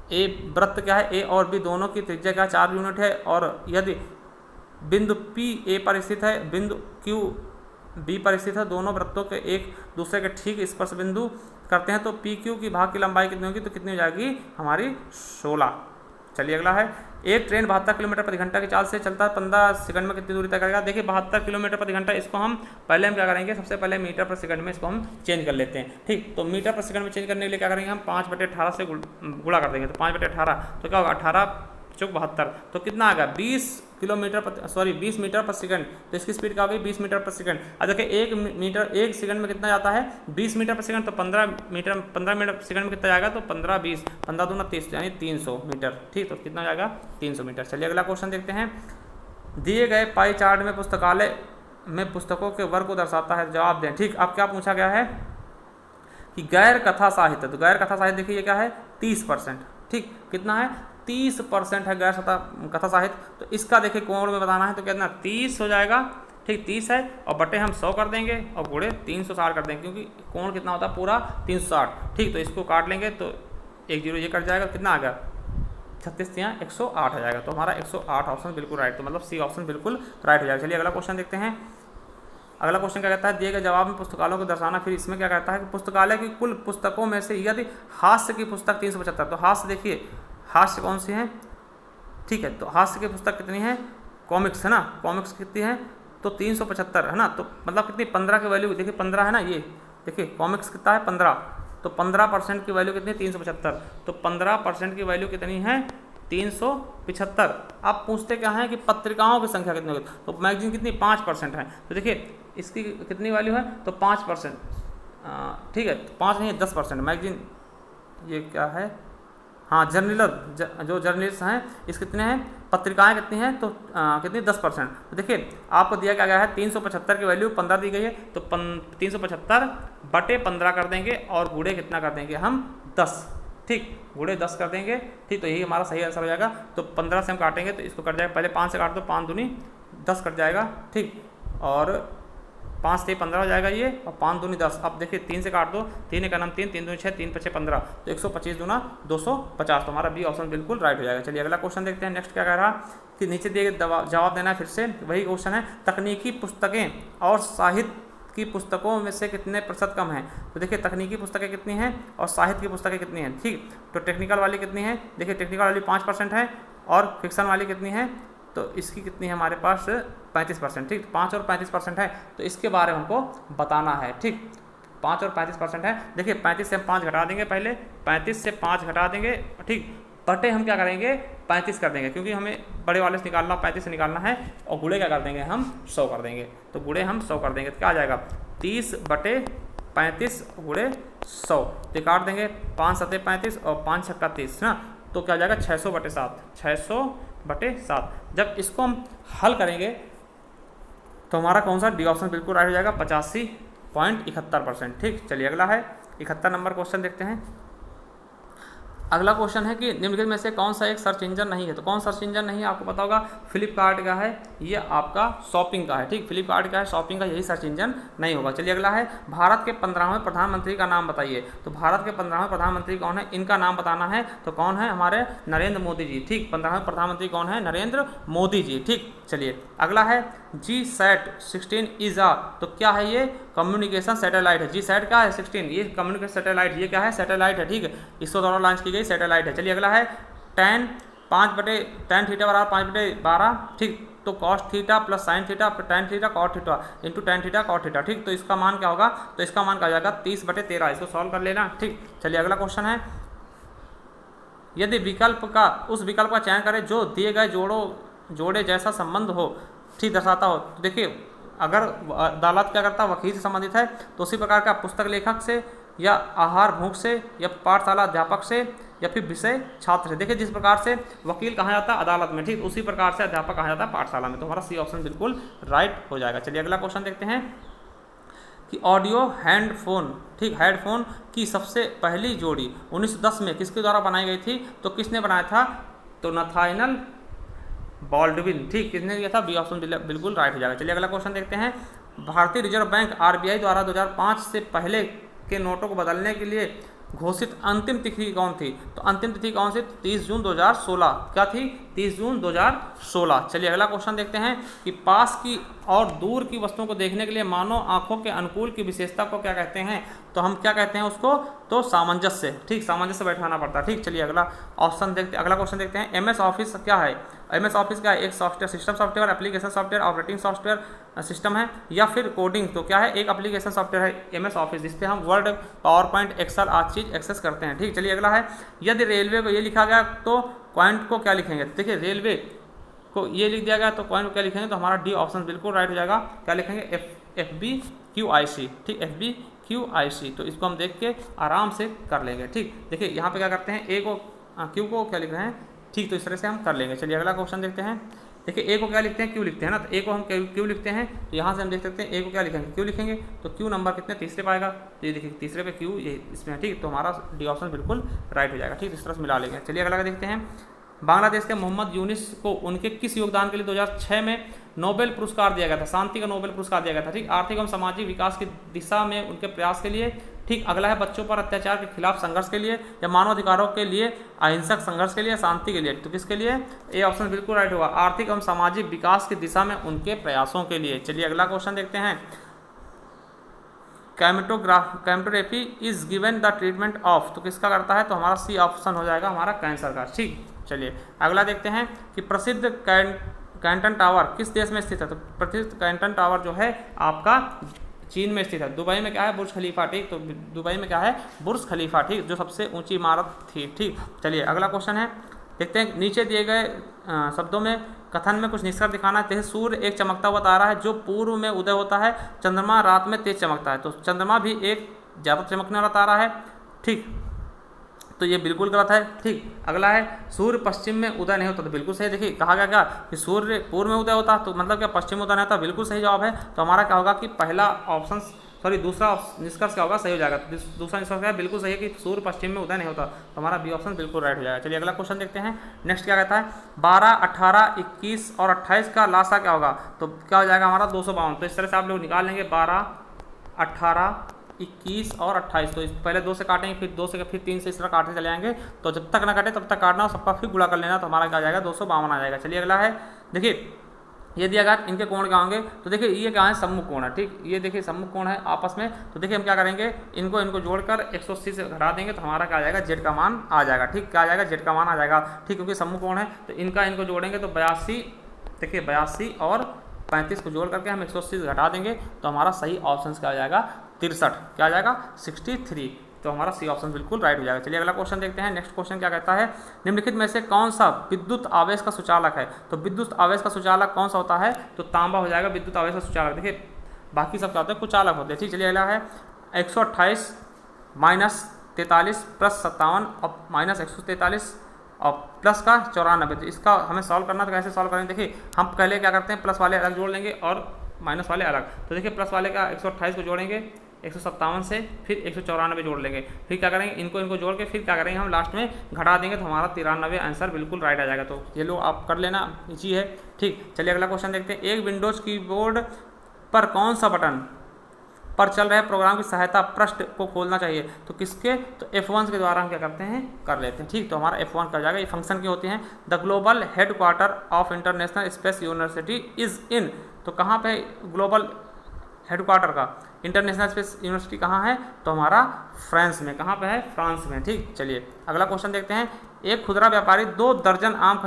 Speaker 1: ए वृत्त क्या है, ए और बी दोनों की त्रिज्या क्या 4 यूनिट है, और यदि बिंदु P ए पर स्थित है, बिंदु Q बी पर स्थित है, दोनों वृत्तों के एक दूसरे के ठीक स्पर्श बिंदु करते हैं, तो PQ की भाग की लंबाई कितनी होगी? तो कितनी हो जाएगी हमारी? 16। चलिए अगला है, एक ट्रेन 72 किलोमीटर प्रति घंटा की चाल से चलता है, 15 सेकंड में कितनी दूरी तय करेगा? देखिए 72 किलोमीटर प्रति घंटा, इसको हम पहले हम क्या करेंगे, सबसे पहले मीटर पर सेकंड में इसको हम चेंज कर लेते हैं। ठीक, तो मीटर पर सेकंड में चेंज करने के लिए क्या करेंगे हम? 5/18 से गुणा कर देंगे। तो 5/18 तो क्या होगा? 18 चौक 72, तो कितना आ गया? 20 मीटर पर सेकंड। तो इसकी स्पीड क्या होगी? 20 मीटर पर सेकंड। अब देखिए 1 सेकंड में कितना जाता है? 20 मीटर पर सेकंड। तो 15 मीटर सेकंड में कितना जाएगा? तो 15 20 15 दूना 30 यानी 300 मीटर। ठीक, तो कितना जाएगा? 300 मीटर। चलिए अगला क्वेश्चन देखते हैं। दिए गए पाई चार्ट में पुस्तकालय में पुस्तकों के वर्ग को दर्शाता है, जवाब दें। ठीक, अब क्या पूछा गया है कि गैर कथा साहित्य। तो गैर कथा साहित्य देखिए ये क्या है? 30%। ठीक, कितना है? 30% है गैर कथा साहित्य। तो इसका देखिए कोण में बताना है, तो कितना? 30 हो जाएगा। ठीक, 30 है, और बटे हम 100 कर देंगे, और गुणे 360 कर देंगे, क्योंकि कोण कितना होता है? पूरा 360। ठीक, तो इसको काट लेंगे तो 1 0 ये कट जाएगा, कितना आ गया? 36 यहाँ 108 आ जाएगा। तो हमारा 108 ऑप्शन बिल्कुल राइट, तो मतलब सी ऑप्शन बिल्कुल राइट हो जाएगा। चलिए अगला क्वेश्चन देखते हैं। अगला क्वेश्चन क्या कहता है? दिए गए जवाब में पुस्तकालयों को दर्शाना। फिर इसमें क्या कहता है कि पुस्तकालय की कुल पुस्तकों में से यदि हास्य की पुस्तक 375, तो हास्य देखिए हास्य कौन सी है? ठीक है, तो हास्य की पुस्तक कितनी है? कॉमिक्स है ना, कॉमिक्स कितनी है? तो 375 है ना, तो मतलब कितनी? 15 की वैल्यू देखिए 15 है ना, ये देखिए कॉमिक्स कितना है? 15, तो 15% की वैल्यू कितनी है? 375, तो 15% की वैल्यू कितनी है? 375। आप पूछते क्या है कि पत्रिकाओं की संख्या कितनी होगी? तो मैगजीन कितनी? 5% है। तो देखिए इसकी कितनी वैल्यू है? तो 5%। ठीक है, 5 नहीं है 10%। मैगजीन ये क्या है? हाँ, जर्नल जो जर्नलिस्ट हैं इस कितने हैं? पत्रिकाएं कितनी हैं? तो कितनी? 10%। तो देखिए आपको दिया क्या गया है? 375 की वैल्यू 15 दी गई है, तो 375 बटे 15 कर देंगे, और गुणे कितना कर देंगे हम? 10। ठीक, गुणे 10 कर देंगे। ठीक, तो यही हमारा सही आंसर हो जाएगा। तो 15 से हम काटेंगे तो इसको कट जाएगा, पहले 5 से काट दो, 5 दूनी 10 कट जाएगा। ठीक, और 5 से 15 हो जाएगा ये, और 5 दूनी 10। अब देखिए 3 से काट दो, 3 का नाम 3, 3 दूनी 6, 3 5 15, तो 125 दूना 250। तो हमारा बी ऑप्शन बिल्कुल राइट हो जाएगा। चलिए अगला क्वेश्चन देखते हैं। नेक्स्ट क्या कह रहा कि नीचे दिए जवाब देना है। फिर से वही क्वेश्चन है, तकनीकी पुस्तकें और साहित्य की पुस्तकों में से कितने प्रतिशत कम हैं? तो देखिए तकनीकी पुस्तकें कितनी हैं और साहित्य की पुस्तकें कितनी हैं। ठीक, तो टेक्निकल वाली कितनी है? देखिए टेक्निकल वाली 5% है, और फिक्शन वाली कितनी है? तो इसकी कितनी है हमारे पास? 35%। ठीक, 5 और 35% है, तो इसके बारे में हमको बताना है। ठीक, 5 और 35% है। देखिए 35 से हम 5 घटा देंगे, पहले 35 से 5 घटा देंगे। ठीक, बटे हम क्या करेंगे? 35 कर देंगे, क्योंकि हमें बड़े वाले से निकालना, 35 से निकालना है, और गुणे क्या कर देंगे हम? 100 कर देंगे। तो गुणे हम 100 कर देंगे, तो क्या आ जाएगा? 30 बटे 35 गुणे 100, तो काट देंगे 5 7 35 और 5 6 30 ना, तो क्या आ जाएगा? 600 बटे 7, 600 बटे 7। जब इसको हम हल करेंगे तो हमारा कौन सा? डी ऑप्शन बिल्कुल राइट हो जाएगा, 85.71%। ठीक, चलिए अगला है 71 नंबर क्वेश्चन देखते हैं। अगला क्वेश्चन है कि निम्नलिखित में से कौन सा एक सर्च इंजन नहीं है? तो कौन सर्च इंजन नहीं है? आपको पता होगा फ्लिपकार्ट का है, ये आपका शॉपिंग का है। ठीक, फ्लिपकार्ट का है, शॉपिंग का, यही सर्च इंजन नहीं होगा। चलिए अगला है, भारत के 15वें प्रधानमंत्री का नाम बताइए। तो भारत के 15वें प्रधानमंत्री कौन है? इनका नाम बताना है। तो कौन है? हमारे नरेंद्र मोदी जी। ठीक, 15वें प्रधानमंत्री कौन है? नरेंद्र मोदी जी। ठीक, चलिए अगला है, GSAT-16 इज आ, तो क्या है ये? कम्युनिकेशन सैटेलाइट है। GSAT क्या है? 16, ये कम्युनिकेशन सैटेलाइट, ये क्या है? सैटेलाइट है। ठीक है, इसको द्वारा लॉन्च की गई सैटेलाइट है। चलिए अगला है, 10 5/tan थीटा बराबर 5/12, ठीक। तो cos theta plus sine theta फिर tan theta cot theta into tan theta cot theta, ठीक। तो इसका मान क्या होगा, तो इसका मान क्या हो जाएगा 30/13। इसको सॉल्व कर लेना, ठीक। चलिए अगला क्वेश्चन है, यदि उस विकल्प का चयन करें जो दिए गए जोड़े जैसा संबंध हो, ठीक, दर्शाता हो। तो देखिए अगर अदालत क्या करता है, वकील से संबंधित है, तो उसी प्रकार का पुस्तक लेखक से या आहार भूख से या पाठशाला अध्यापक से या फिर विषय छात्र से। देखिए जिस प्रकार से वकील कहा जाता है अदालत में, ठीक, उसी प्रकार से अध्यापक कहा जाता है पाठशाला में। तो हमारा सी ऑप्शन बिल्कुल राइट हो जाएगा। चलिए अगला क्वेश्चन देखते हैं कि ऑडियो हेडफोन, ठीक, हेडफोन की सबसे पहली जोड़ी 1910 में किसके द्वारा बनाई गई थी, तो किसने बनाया था, तो नथानियल बॉल्डविन, ठीक, किसने किया था, बी ऑप्शन बिल्कुल राइट हो जाएगा। चलिए अगला क्वेश्चन देखते हैं, भारतीय रिजर्व बैंक आरबीआई द्वारा 2005 से पहले के नोटों को बदलने के लिए घोषित अंतिम तिथि कौन थी, तो अंतिम तिथि कौन सी, 30 जून 2016। क्या थी, 30 जून 2016। चलिए अगला क्वेश्चन देखते हैं कि पास की और दूर की वस्तुओं को देखने के लिए मानव आंखों के अनुकूल की विशेषता को क्या कहते हैं, तो हम क्या कहते हैं उसको, तो सामंजस्य, ठीक, सामंजस्य बैठाना पड़ता है, ठीक। चलिए अगला क्वेश्चन देखते हैं, एमएस ऑफिस क्या है, एमएस ऑफिस क्या है, एक software, system software, application software, operating software system है या फिर कोडिंग, तो क्या है, एक एप्लीकेशन सॉफ्टवेयर है एमएस ऑफिस, जिसपे हम वर्ड, पावर पॉइंट, एक्सेल आदि चीज एक्सेस करते हैं, ठीक। चलिए अगला है, यदि रेलवे को ये लिखा गया तो पॉइंट को क्या लिखेंगे, देखिए रेलवे को ये लिख दिया गया तो पॉइंट को क्या लिखेंगे, तो हमारा डी ऑप्शन बिल्कुल राइट हो जाएगा। क्या लिखेंगे, FBQIC, ठीक, FBQIC। तो इसको हम देख के आराम से कर लेंगे, ठीक। देखिए यहाँ पे क्या करते हैं, ए को क्यू को क्या लिख रहे हैं, ठीक, तो इस तरह से हम कर लेंगे। चलिए अगला क्वेश्चन देखते हैं, देखिए ए को क्या लिखते हैं, क्यू लिखते हैं ना, तो ए को हम क्यू लिखते हैं, तो यहाँ से हम देख सकते हैं ए को क्या लिखेंगे, क्यू लिखेंगे, तो क्यू नंबर कितने, तीसरे पे आएगा, तो ये देखिए तीसरे पे क्यू ये इसमें है, ठीक। तो हमारा डी ऑप्शन बिल्कुल राइट हो जाएगा, ठीक। इस तरह से मिला लेंगे। चलिए अगला देखते हैं, बांग्लादेश के मोहम्मद यूनिस को उनके किस योगदान के लिए 2006 में नोबेल पुरस्कार दिया गया था, शांति का नोबेल पुरस्कार दिया गया था, ठीक। आर्थिक एवं सामाजिक विकास की दिशा में उनके प्रयास के लिए, ठीक। अगला है बच्चों पर अत्याचार के खिलाफ संघर्ष के लिए या मानव अधिकारों के लिए, अहिंसक संघर्ष के लिए, शांति के लिए, तो किसके लिए, ए ऑप्शन बिल्कुल राइट होगा, आर्थिक एवं सामाजिक विकास की दिशा में उनके प्रयासों के लिए। चलिए अगला क्वेश्चन देखते हैं, cinematography is given the treatment of, तो किसका करता है, तो हमारा सी ऑप्शन हो जाएगा हमारा कैंसर का, ठीक। चलिए अगला देखते हैं कि प्रसिद्ध कैंटन टावर किस देश में स्थित है, तो प्रसिद्ध कैंटन टावर जो है आपका चीन में स्थित है। दुबई में क्या है, बुर्ज खलीफा, ठीक। तो दुबई में क्या है, बुर्ज खलीफा, ठीक, जो सबसे ऊंची इमारत थी, ठीक। चलिए अगला क्वेश्चन है, देखते हैं नीचे दिए गए शब्दों में कथन में कुछ निष्कर्ष दिखाना है। सूर्य एक चमकता हुआ तारा है जो पूर्व में उदय होता है, चंद्रमा रात में तेज चमकता है, तो चंद्रमा भी एक ज़्यादा चमकने वाला तारा है, ठीक। तो ये बिल्कुल गलत है, ठीक। अगला है, सूर्य पश्चिम में उदय नहीं होता, तो बिल्कुल सही। देखिए कहा गया क्या कि सूर्य पूर्व में उदय होता, तो मतलब क्या पश्चिम में उदय नहीं होता, बिल्कुल सही जवाब है। तो हमारा क्या होगा कि दूसरा निष्कर्ष क्या होगा, सही हो जाएगा। तो दूसरा निष्कर्ष क्या है, बिल्कुल सही है कि सूर्य पश्चिम में उदय नहीं होता, तो हमारा बी ऑप्शन बिल्कुल राइट हो जाएगा। चलिए अगला क्वेश्चन देखते हैं, नेक्स्ट क्या कहता है, 12, 18, 21 और 28 का लासा क्या होगा, तो क्या हो जाएगा हमारा 252। तो इस तरह से आप लोग निकाल लेंगे 12, 18, 21 और 28। तो पहले 2 से काटेंगे, फिर 2 से, फिर 3 से, इस तरह काटते चले जाएंगे। तो जब तक ना काटे तब तक काटना और सबका फिर गुणा कर लेना, तो हमारा क्या आ जाएगा 252 आ जाएगा। चलिए अगला है, देखिए ये दिया गया इनके कोण क्या होंगे, तो देखिए ये क्या है, सम्मुख कोण है, ठीक। ये देखिए सम्मुख कोण है आपस में, तो देखिए हम क्या करेंगे, इनको जोड़कर 180 से घटा देंगे, तो हमारा क्या आ जाएगा, जेड का मान आ जाएगा, ठीक। क्या आ जाएगा, जेड का मान आ जाएगा, ठीक, क्योंकि सम्मुख कोण है। तो इनको जोड़ेंगे तो 82, देखिए 82 और 35 को जोड़ करके हम 180 से घटा देंगे, तो हमारा सही ऑप्शन क्या आ जाएगा, 63, क्या आ जाएगा 63। तो हमारा सी ऑप्शन बिल्कुल राइट हो जाएगा। चलिए अगला क्वेश्चन देखते हैं, नेक्स्ट क्वेश्चन क्या कहता है, निम्नलिखित में से कौन सा विद्युत आवेश का सुचालक है, तो विद्युत आवेश का सुचालक कौन सा होता है, तो तांबा हो जाएगा विद्युत आवेश का सुचालक। देखिए बाकी सब क्या होते हैं, कुचालक होते हैं, ठीक। चलिए अगला है 128 माइनस 43 प्लस 57 और माइनस 143 और प्लस का 94। तो इसका हमें सॉल्व करना, तो कैसे सॉल्व करेंगे, देखिए हम पहले क्या करते हैं, प्लस वाले अलग जोड़ लेंगे और माइनस वाले अलग। तो देखिए प्लस वाले का 128 को जोड़ेंगे 157 से, फिर 194 जोड़ लेंगे, फिर क्या करेंगे, इनको जोड़ के फिर क्या करेंगे, हम लास्ट में घटा देंगे, तो हमारा 93 आंसर बिल्कुल राइट आ जाएगा। तो ये लो आप कर लेना, इजी है, ठीक। चलिए अगला क्वेश्चन देखते हैं, एक विंडोज कीबोर्ड पर कौन सा बटन पर चल रहे प्रोग्राम की सहायता पृष्ठ को खोलना चाहिए, तो किसके, तो F1 के द्वारा हम क्या करते हैं, कर लेते हैं, ठीक। तो हमारा F1 कर जाएगा। ये फंक्शन की होती हैं, the global headquarter of international space university is in, तो कहाँ पे ग्लोबल हेडक्वार्टर का इंटरनेशनल स्पेस यूनिवर्सिटी कहाँ है, तो हमारा फ्रांस में, कहाँ पे है, फ्रांस में, ठीक। चलिए अगला क्वेश्चन देखते हैं, एक खुदरा व्यापारी 2 दर्जन आम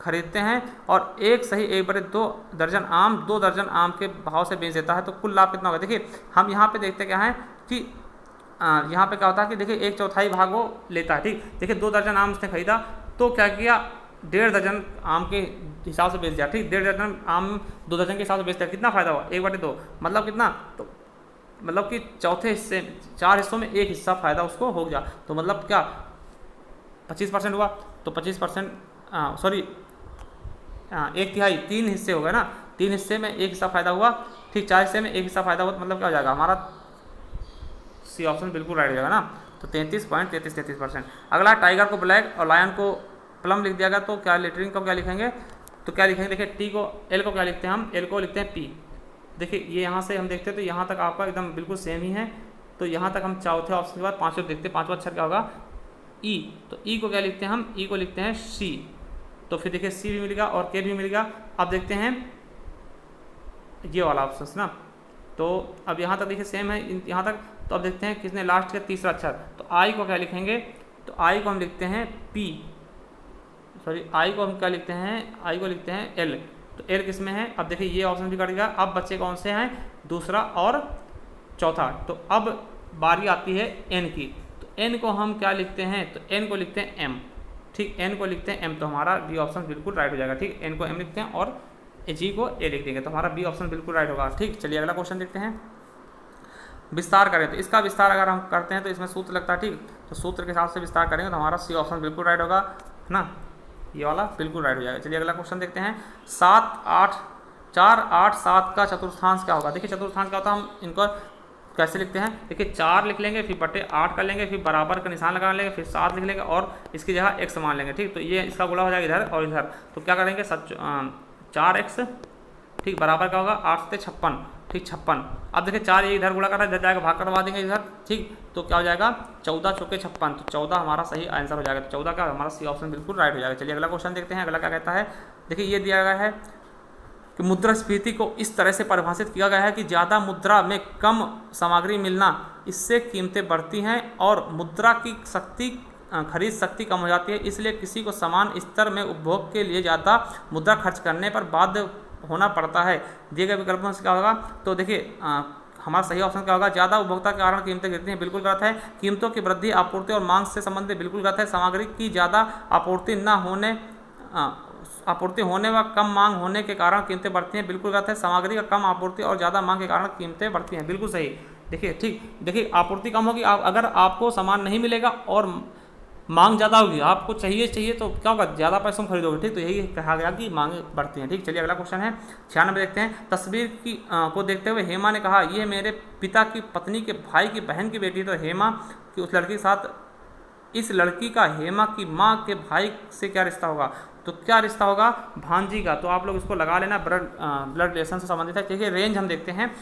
Speaker 1: खरीदते हैं और एक बड़े 2 दर्जन आम 2 दर्जन आम के भाव से बेच देता है, तो कुल लाभ कितना होगा। देखिए हम यहाँ पे देखते क्या है कि यहाँ पे क्या होता है कि देखिए 1/4 भाग वो लेता है, ठीक। देखिए 2 दर्जन आम उसने खरीदा तो क्या किया, 1.5 दर्जन आम के हिसाब से बेच दिया, ठीक। 1.5 दर्जन आम 2 दर्जन के हिसाब से बेच दिया, कितना फायदा हुआ 1/2, मतलब कितना, तो मतलब कि चौथे हिस्से 4 हिस्सों में 1 हिस्सा फायदा उसको हो गया, तो मतलब क्या 25% हुआ, तो 25% सॉरी 1/3 3 हिस्से हो गए ना, 3 हिस्से में 1 हिस्सा फायदा हुआ, ठीक। 4 हिस्से में 1 हिस्सा फायदा हुआ, तो मतलब क्या हो जाएगा हमारा सी ऑप्शन बिल्कुल राइट हो जाएगा ना, तो 33.33%। अगला टाइगर को ब्लैक और लायन को प्लम लिख दिया गया, तो क्या लेटरिंग को क्या लिखेंगे, तो क्या लिखेंगे, देखिए टी को एल को क्या लिखते हैं हम, एल को लिखते हैं पी। देखिए ये यहाँ से हम देखते हैं तो यहाँ तक आपका एकदम बिल्कुल सेम ही है, तो यहाँ तक हम चौथे ऑप्शन के बाद पाँचवें देखते हैं, पाँचवा अक्षर क्या होगा ई, तो ई को क्या लिखते हैं हम, ई को लिखते हैं सी, तो फिर देखिए सी भी मिल गया और के भी मिल गया। अब देखते हैं ये वाला ऑप्शन ना, तो अब यहाँ तक देखिए सेम है यहाँ तक, तो अब देखते हैं किसने लास्ट का तीसरा अक्षर, तो आई को क्या लिखेंगे, तो आई को हम लिखते हैं पी, सॉरी आई को हम क्या लिखते हैं, आई को लिखते हैं एल, तो एल किस में है। अब देखिए ये ऑप्शन भी कट गया, अब बच्चे कौन से हैं, दूसरा और चौथा, तो अब बारी आती है एन की, तो एन को हम क्या लिखते हैं, तो एन को लिखते हैं एम, ठीक। एन को लिखते हैं एम, तो हमारा बी ऑप्शन बिल्कुल राइट हो जाएगा, ठीक। एन को एम लिखते हैं और जी को ए लिख देंगे, तो हमारा बी ऑप्शन बिल्कुल राइट होगा, ठीक। चलिए अगला क्वेश्चन देखते हैं। विस्तार करें, तो इसका विस्तार अगर हम करते हैं तो इसमें सूत्र लगता है, ठीक। तो सूत्र के हिसाब से विस्तार करेंगे तो हमारा सी ऑप्शन बिल्कुल राइट होगा, है ना, ये वाला बिल्कुल राइट हो जाएगा। चलिए अगला क्वेश्चन देखते हैं। 7 8 4 8 7 का चतुर्थांश क्या होगा। देखिए चतुर्थांश क्या होता है, हम इनको कैसे लिखते हैं, देखिए 4 लिख लेंगे, फिर बटे 8 कर लेंगे, फिर बराबर का निशान लगा लेंगे, फिर 7 लिख लेंगे और इसकी जगह x मान लेंगे, ठीक। तो ये इसका गुणा हो जाएगा इधर और इधर, तो क्या करेंगे 4x, ठीक, बराबर क्या होगा 8 से 56, ठीक 56। अब देखिए 4 ये इधर गुणा कर रहा है, इधर जाएगा भाग करवा देंगे इधर, ठीक। तो क्या हो जाएगा 14 चौके 56, तो 14 हमारा सही आंसर हो जाएगा, तो 14 का हमारा सी ऑप्शन बिल्कुल राइट हो जाएगा। चलिए अगला क्वेश्चन देखते हैं। अगला क्या कहता है, देखिए ये दिया गया है कि मुद्रास्फीति को इस तरह से परिभाषित किया गया है कि ज़्यादा मुद्रा में कम सामग्री मिलना, इससे कीमतें बढ़ती हैं और मुद्रा की खरीद शक्ति कम हो जाती है, इसलिए किसी को समान स्तर में उपभोग के लिए ज़्यादा मुद्रा खर्च करने पर बाध्य होना पड़ता है। दिए गए विकल्पों से क्या होगा, तो देखिए हमारा सही ऑप्शन क्या होगा, ज़्यादा उपभोक्ता के कारण कीमतें गिरती हैं, बिल्कुल गलत है। कीमतों की वृद्धि आपूर्ति और मांग से संबंधित, बिल्कुल गलत है। सामग्री की ज़्यादा आपूर्ति होने व कम मांग होने के कारण कीमतें बढ़ती हैं, बिल्कुल गलत है। सामग्री का कम आपूर्ति और ज़्यादा मांग के कारण कीमतें बढ़ती हैं, बिल्कुल सही। देखिए ठीक, देखिए आपूर्ति कम होगी, अगर आपको सामान नहीं मिलेगा और मांग ज़्यादा होगी, आपको चाहिए तो क्या होगा, ज़्यादा पैसों में खरीदोगे, ठीक। तो यही कहा गया कि मांग बढ़ती है, ठीक। चलिए अगला क्वेश्चन है 96 देखते हैं। तस्वीर को देखते हुए हेमा ने कहा, ये मेरे पिता की पत्नी के भाई की बहन की बेटी है। तो हेमा की उस लड़की के साथ इस लड़की का हेमा की माँ के भाई से क्या रिश्ता होगा, तो क्या रिश्ता होगा, भांजी का। तो आप लोग इसको लगा लेना, ब्लड रिलेशन से संबंधित है। देखिए रेंज हम देखते हैं,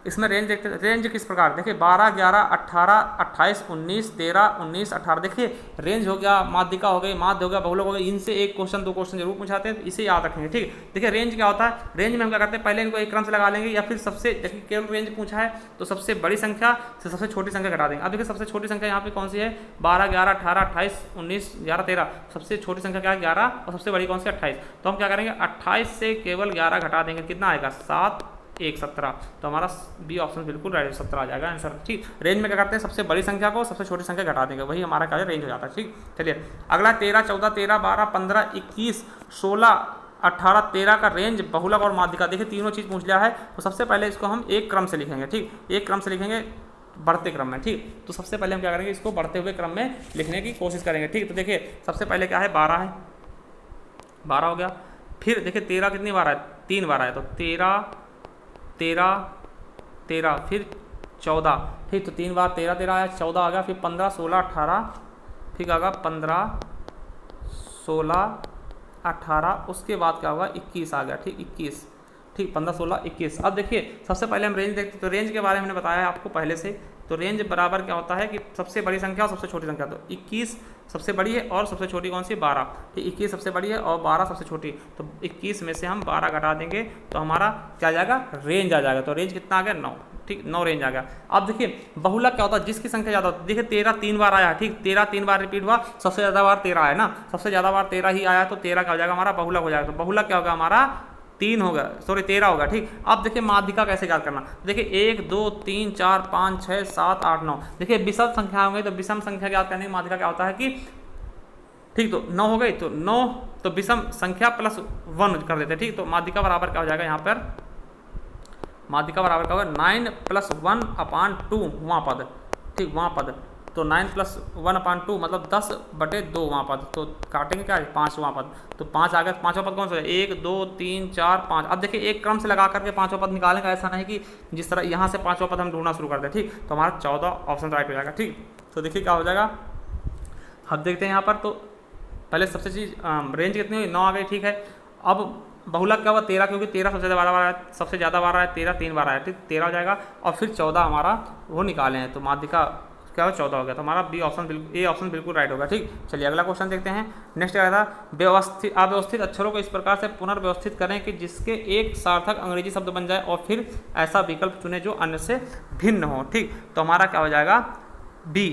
Speaker 1: इसमें रेंज देखते हैं, रेंज किस प्रकार, देखिए 12 11 18 28 19 13 19 18। देखिए रेंज हो गया, माध्यिका हो गई, माध्य हो गया, बहुलक हो गया, इनसे एक क्वेश्चन 2 क्वेश्चन जरूर पूछाते हैं, तो इसे याद रखेंगे, ठीक। देखिए रेंज क्या होता है, रेंज में हम क्या करते हैं, पहले इनको एक क्रम से लगा लेंगे या फिर सबसे, देखिए केवल रेंज पूछा है तो सबसे बड़ी संख्या से सबसे छोटी संख्या घटा देंगे। अब देखिए सबसे छोटी संख्या यहाँ पे कौन सी है, 12 11 18 28 19 11 13। सबसे छोटी संख्या क्या है 11 और सबसे बड़ी कौन सी 28। तो हम क्या करेंगे 28 से केवल 11 घटा देंगे, कितना आएगा 7 1 17। तो हमारा बी ऑप्शन बिल्कुल राइट 17 आ जाएगा आंसर, ठीक। रेंज में क्या करते हैं, सबसे बड़ी संख्या को सबसे छोटी संख्या घटा देंगे, वही हमारा क्या रेंज हो जाता है, ठीक। चलिए अगला 13 14 13 12 15 21 16 18 13 का रेंज, बहुलक और माध्यिका। देखिए तीनों चीज़ पूछ लिया है, तो सबसे पहले इसको हम एक क्रम से लिखेंगे, ठीक। एक क्रम से लिखेंगे बढ़ते क्रम में, ठीक। तो सबसे पहले हम क्या करेंगे, इसको बढ़ते हुए क्रम में लिखने की कोशिश करेंगे, ठीक। तो देखिए सबसे पहले क्या है 12 है, 12 हो गया। फिर देखिए 13 कितनी बार है, 3 बार है, तो 13 13 13 फिर 14, ठीक। तो 3 बार 13 13 आया, 14 आ गया, फिर 15 16 18, फिर आएगा 15 16 18, उसके बाद क्या होगा 21 आ गया, ठीक 21, ठीक 15 16 21। अब देखिए सबसे पहले हम रेंज देखते, तो रेंज के बारे में हमने बताया है आपको पहले से। तो रेंज बराबर क्या होता है कि सबसे बड़ी संख्या और सबसे छोटी संख्या। तो 21 सबसे बड़ी है और सबसे छोटी कौन सी 12, ठीक। 21 सबसे बड़ी है और 12 सबसे छोटी, तो 21 में से हम 12 घटा देंगे तो हमारा क्या आ जाएगा, रेंज आ जाएगा। तो रेंज कितना आ गया 9। ठीक 9 रेंज आ गया। अब देखिए बहुलक क्या होता है, जिसकी संख्या ज़्यादा होती है। देखिए 13 3 बार आया, ठीक 13 3 बार रिपीट हुआ, सबसे ज़्यादा बार 13 आया ना, सबसे ज़्यादा बार 13 ही आया, तो 13 क्या हो जाएगा हमारा बहुलक हो जाएगा। तो बहुलक क्या होगा हमारा 3 होगा, सॉरी 13 होगा, ठीक। अब देखिए माध्यिका कैसे याद करना, देखिए 1 2 3 4 5 6 7 8 9, देखिए विषम संख्या होंगे तो विषम संख्या याद करने की माध्यिका क्या होता है कि ठीक, तो 9 हो गई तो 9, तो विषम संख्या प्लस 1 कर देते हैं, ठीक। तो माध्यिका बराबर क्या हो जाएगा यहाँ पर, माध्यिका बराबर क्या होगा 9 + 1/2 वहाँ पद, ठीक वहाँ पद, तो 9 + 1/2 मतलब 10/2 वहाँ पद, तो काटेंगे क्या 5 वहाँ पद, तो 5 आ गया। पाँचवा पद कौन सा है, 1 2 3 4 5। अब देखिए एक क्रम से लगा करके पाँचवा पद निकालेंगे, ऐसा नहीं कि जिस तरह यहाँ से पाँचवा पद हम ढूंढना शुरू करते हैं, ठीक। तो हमारा 14 ऑप्शन राइट हो जाएगा, ठीक। तो देखिए क्या हो जाएगा, अब देखते हैं यहाँ पर, तो पहले सबसे चीज़ रेंज कितनी हुई 9 आ गई, ठीक है। अब बहुलक क्या हुआ 13, क्योंकि 13 सबसे ज़्यादा बार आया, सबसे ज़्यादा बार आया 13 3 बार आया, ठीक 13 हो जाएगा। और फिर 14 हमारा वो निकाले हैं, तो माध्यिका क्या हो 14 हो गया, तो हमारा बी ऑप्शन बिल्कुल, ए ऑप्शन बिल्कुल राइट होगा, ठीक। चलिए अगला क्वेश्चन देखते हैं। नेक्स्ट क्या था, व्यवस्थित अव्यवस्थित अक्षरों को इस प्रकार से पुनर्व्यवस्थित करें कि जिसके एक सार्थक अंग्रेजी शब्द बन जाए और फिर ऐसा विकल्प चुने जो अन्य से भिन्न हो, ठीक। तो हमारा क्या हो जाएगा बी,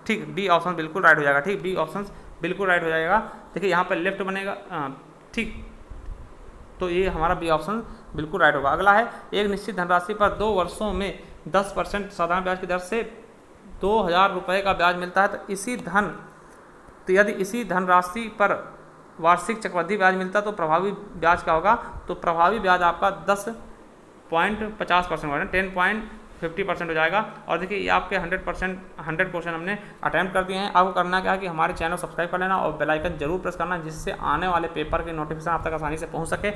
Speaker 1: ठीक बी ऑप्शन बिल्कुल राइट हो जाएगा, ठीक बी ऑप्शन बिल्कुल राइट हो जाएगा। देखिए यहाँ पर लेफ्ट बनेगा, ठीक, तो ये हमारा बी ऑप्शन बिल्कुल राइट होगा। अगला है, एक निश्चित धनराशि पर 2 वर्षों में 10% साधारण ब्याज की दर से 2000 रुपये का ब्याज मिलता है, तो यदि इसी धनराशि पर वार्षिक चक्रवृद्धि ब्याज मिलता है तो प्रभावी ब्याज क्या होगा, तो प्रभावी ब्याज आपका 10.50% होगा, 10.50% हो जाएगा। और देखिए ये आपके 100 क्वेश्चन हमने अटैम्प्ट कर दिए हैं। आपको करना क्या है कि हमारे चैनल सब्सक्राइब कर लेना और बेल आइकन जरूर प्रेस करना, जिससे आने वाले पेपर के नोटिफिकेशन आप तक आसानी से पहुंच सके।